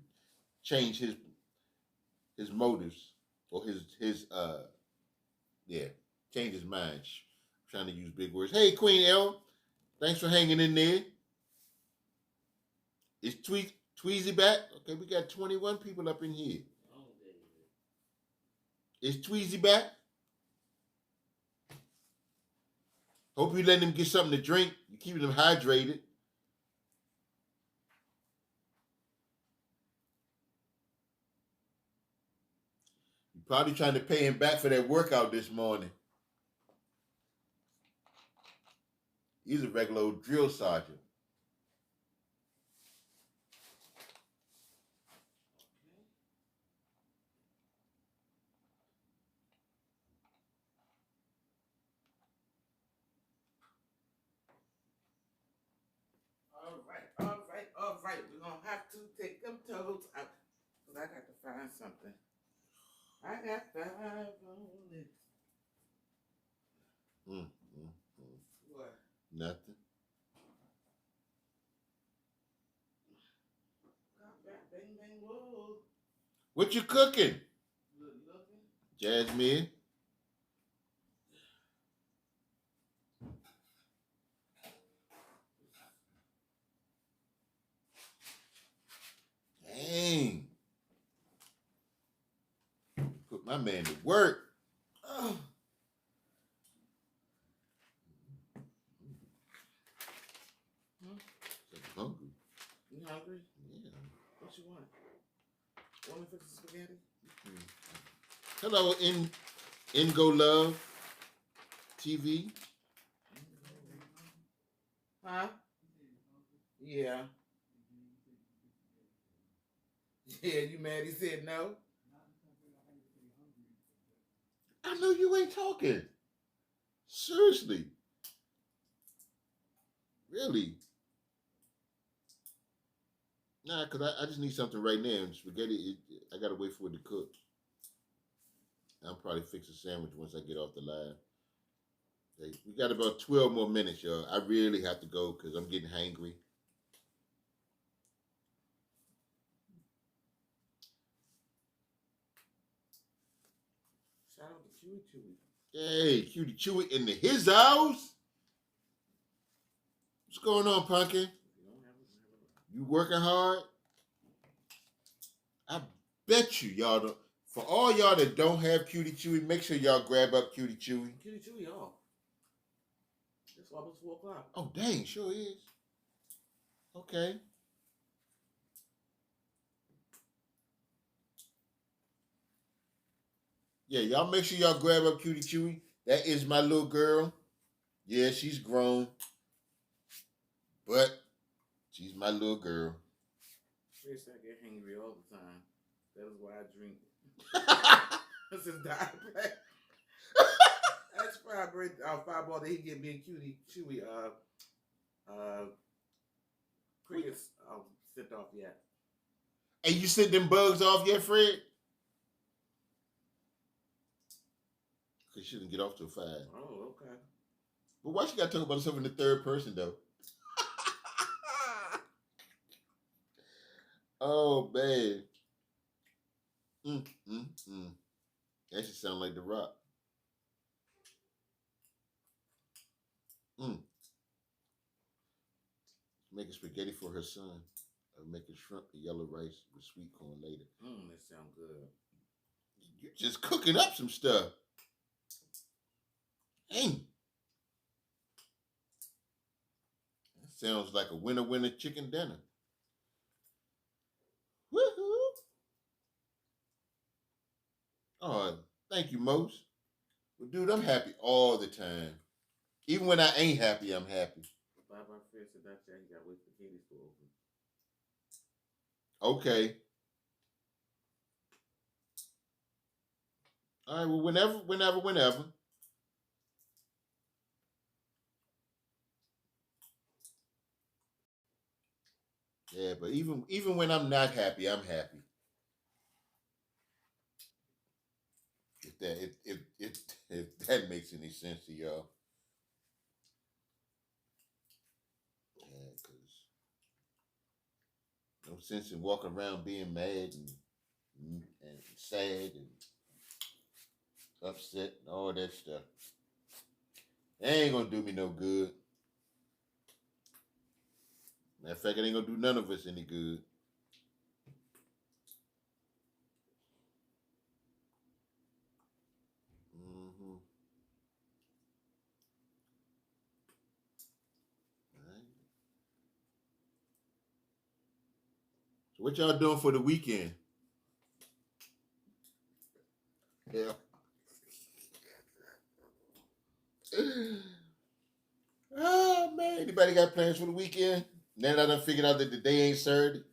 change his motives or change his mind. I'm trying to use big words. Hey, Queen L, thanks for hanging in there. Is Tweezy back? Okay, we got 21 people up in here. Is Tweezy back? Hope you letting him get something to drink. You're keeping him hydrated. Probably trying to pay him back for that workout this morning. He's a regular old drill sergeant. All right. We're gonna have to take them toes out. Cause I got to find something. I got 5 bullets. What? Nothing. Bang, bang, whoa. What you cooking? Looking. Jasmine. Dang. Put my man to work. Oh. I'm hungry. You hungry? Yeah. What you want? Want to fix the spaghetti? Mm-hmm. Hello, Ingo Love TV. Huh? Yeah. Yeah, you mad he said no? I know you ain't talking. Seriously. Really? Nah, because I just need something right now. And spaghetti, I got to wait for it to cook. I'll probably fix a sandwich once I get off the line. Hey, we got about 12 more minutes, y'all. I really have to go because I'm getting hangry. Shout out to Chewy Chewy. Hey, Cutie Chewy in his house. What's going on, Pumpkin? You working hard? I bet y'all don't. For all y'all that don't have Cutie Chewy, make sure y'all grab up Cutie Chewy. Cutie Chewy off. It's almost 4 o'clock. Oh, dang, sure is. Okay. Yeah, y'all make sure y'all grab up Cutie Chewy. That is my little girl. Yeah, she's grown. But she's my little girl. Chris, I get hangry all the time. That is why I drink. This is diet plan. That's probably Fireball that he get me and Cutie Chewy crickets sent off yet. And you sent them bugs off yet, Fred? Because she didn't get off till 5. Oh, okay. But why she got to talk about herself in the third person, though? Oh, man. That should sound like The Rock. Making spaghetti for her son. Making shrimp and yellow rice with sweet corn later. That sounds good. You just cooking up some stuff. Dang. That sounds like a winner chicken dinner. Woohoo! Oh, thank you, Mose. Well, dude, I'm happy all the time. Even when I ain't happy, I'm happy. Bye Fred said that's that. You got to wait for Katie's to open. Okay. All right, well, whenever. Yeah, but even when I'm not happy, I'm happy. If that makes any sense to y'all. Yeah, because no sense in walking around being mad and sad and upset and all that stuff. That ain't gonna do me no good. Matter of fact, it ain't gonna do none of us any good. Mm-hmm. All right. So what y'all doing for the weekend? Yeah. Oh man, anybody got plans for the weekend? Now that I done figured out that the day ain't Saturday.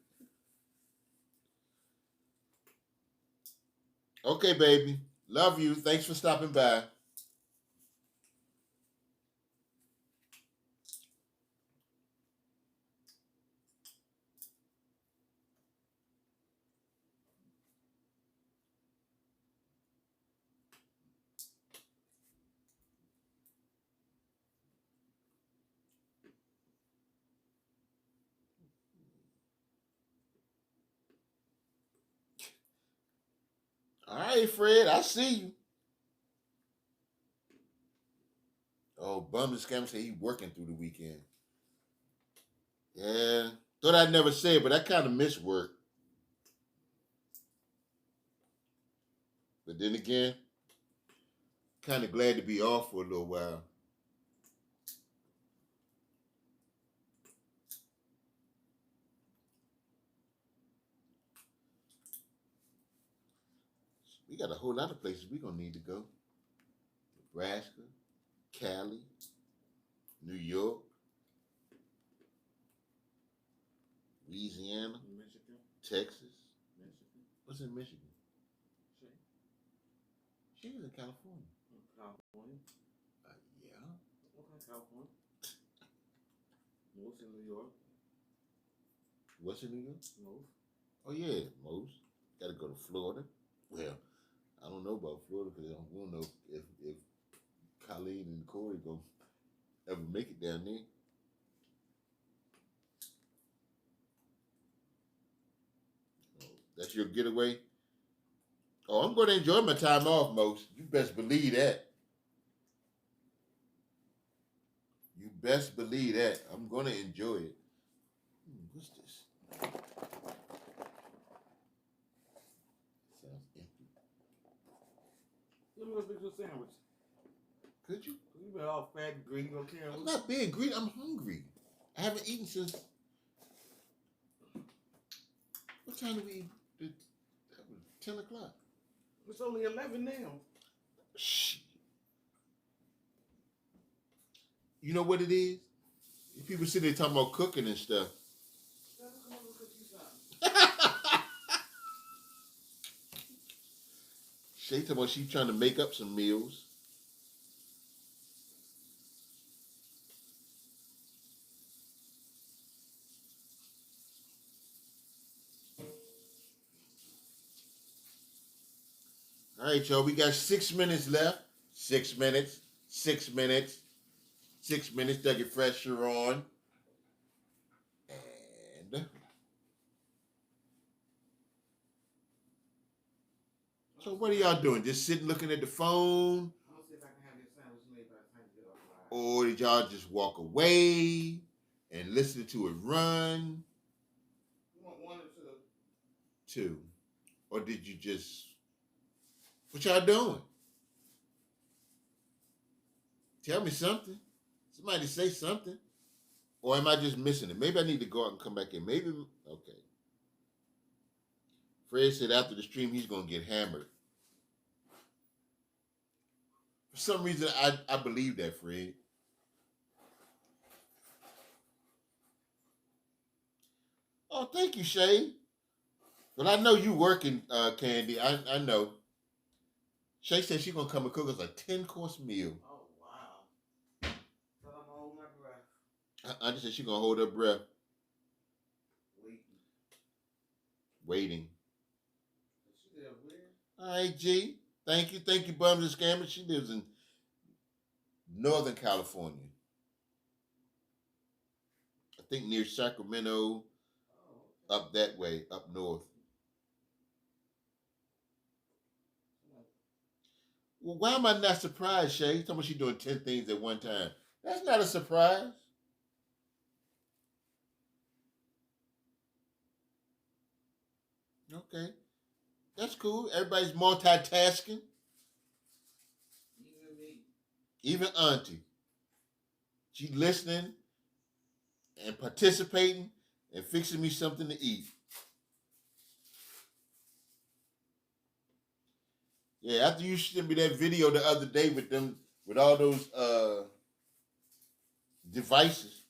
Okay, baby. Love you. Thanks for stopping by. All right, Fred. I see you. Oh, bum the scammer said he working through the weekend. Yeah. Thought I'd never say it, but I kind of miss work. But then again, kind of glad to be off for a little while. We got a whole lot of places we gonna need to go. Nebraska, Cali, New York, Louisiana, Michigan. Texas. Michigan. What's in Michigan? Shit. She was in California. California. Yeah. Okay, California. Most in New York. What's in New York? Most. Oh yeah, most. Got to go to Florida. Well, I don't know about Florida because we don't know if Colleen and Corey gonna ever make it down there. Oh, that's your getaway. Oh, I'm going to enjoy my time off, most. You best believe that. You best believe that. I'm going to enjoy it. What's this? Sounds empty. Let me go fix your sandwich. Could you? You been all fat and greedy on camera. I'm not being greedy. I'm hungry. I haven't eaten since. What time did we eat? 10 o'clock. It's only 11 now. Shh. You know what it is? People sitting there talking about cooking and stuff. Shay talking about she trying to make up some meals. All right, y'all. We got 6 minutes left. 6 minutes. 6 minutes. 6 minutes. Dougie Fresher on. And so what are y'all doing? Just sitting looking at the phone? I'll see if I can have your sandwich made by the time you get off. Or did y'all just walk away and listen to it run? You want one or two? Two. Or did you just... What y'all doing? Tell me something. Somebody say something. Or am I just missing it? Maybe I need to go out and come back in. Maybe... Okay. Fred said after the stream he's going to get hammered. For some reason, I believe that, Fred. Oh, thank you, Shay. Well, I know you working, Candy. I know. Shay said she's going to come and cook us a 10-course meal. Oh, wow. So I'm going to hold my breath. I just said she's going to hold her breath. Waiting. She live where? All right, G. Thank you, Bums and Scammers. She lives in Northern California. I think near Sacramento, up that way, up north. Well, why am I not surprised, Shay? You talking about she's doing 10 things at one time. That's not a surprise. Okay. That's cool. Everybody's multitasking. Even me. Even Auntie. She listening and participating and fixing me something to eat. Yeah, after you sent me that video the other day with them, with all those devices.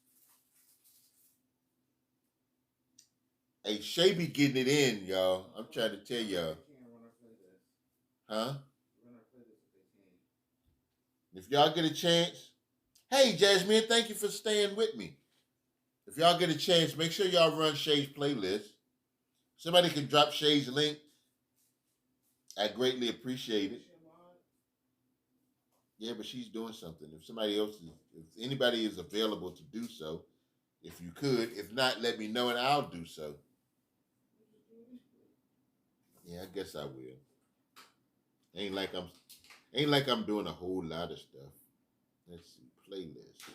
Hey, Shay be getting it in, y'all. I'm trying to tell y'all. Huh? If y'all get a chance, hey Jasmine, thank you for staying with me. If y'all get a chance, make sure y'all run Shay's playlist. Somebody can drop Shay's link. I greatly appreciate it. Yeah, but she's doing something. If somebody else is, if anybody is available to do so, if you could, if not, let me know and I'll do so. Yeah, I guess I will. Ain't like I'm doing a whole lot of stuff. Let's see, playlist.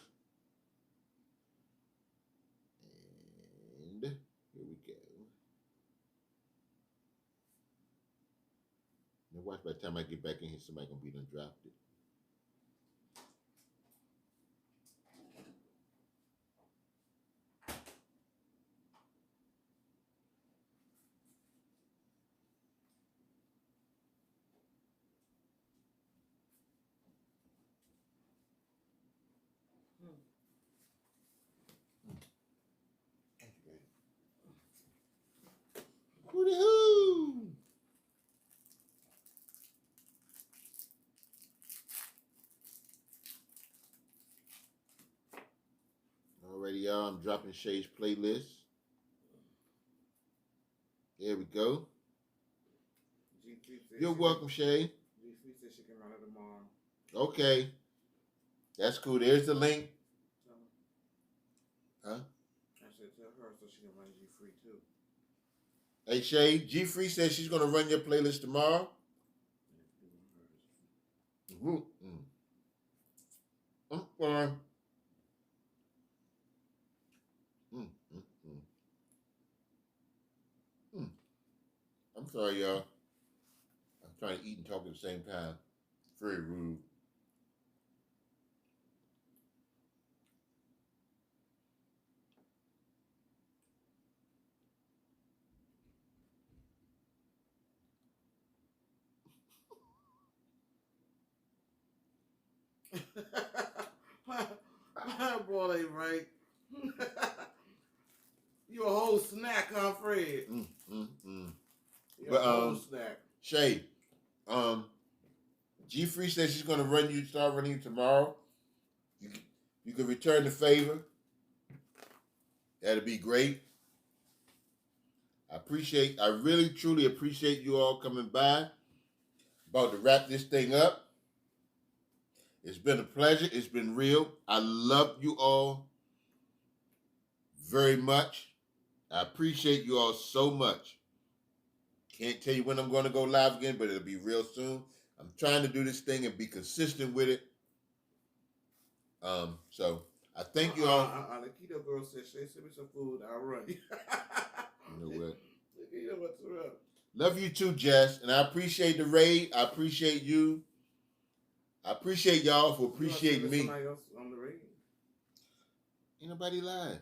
And here we go. Now watch, by the time I get back in here, somebody gonna be done dropped it. Hoo-dee-hoo! Alrighty, y'all. I'm dropping Shay's playlist. There we go. You're welcome, Shay. G3 said she can run it tomorrow. Okay. That's cool. There's the link. Huh? I said tell her so she can run G3 too. Hey, Shay, G3 says she's going to run your playlist tomorrow. Mm-hmm. Mm-hmm. I'm sorry, y'all. I'm trying to eat and talk at the same time. Very rude. My boy ain't right. You a whole snack, huh, Fred? You a whole snack. Shay, G3 says she's gonna start running you tomorrow. You can return the favor. That'd be great. I really truly appreciate you all coming by. About to wrap this thing up. It's been a pleasure. It's been real. I love you all very much. I appreciate you all so much. Can't tell you when I'm going to go live again, but it'll be real soon. I'm trying to do this thing and be consistent with it. So I thank you all. The keto girl said, "Shay, send me some food. I'll run you." You know what? You know what's up. Love you too, Jess, and I appreciate the raid. I appreciate you. I appreciate y'all for appreciating me. Somebody else on the raid. Ain't nobody lying.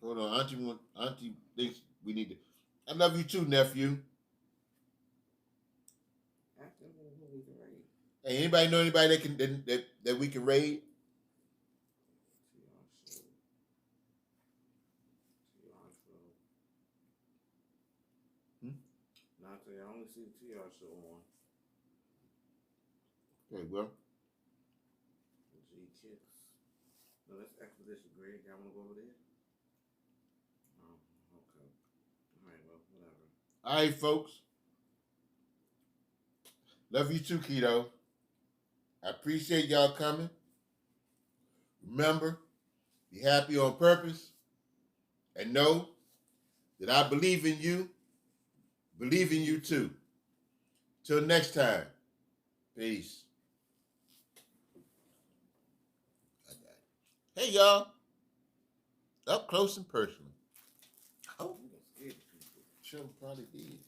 Hold on, Auntie thinks we need to. I love you too, nephew. Hey, anybody know anybody that we can raid? I only see the TR show on. Okay, well. G Kicks. No, that's Expedition Greg. Y'all want to go over there? Oh, okay. All right, well, whatever. All right, folks. Love you too, Keto. I appreciate y'all coming. Remember, be happy on purpose. And know that I believe in you. Believe in you too. Till next time. Peace. Hey, y'all. Up close and personal. Oh, sure, probably did.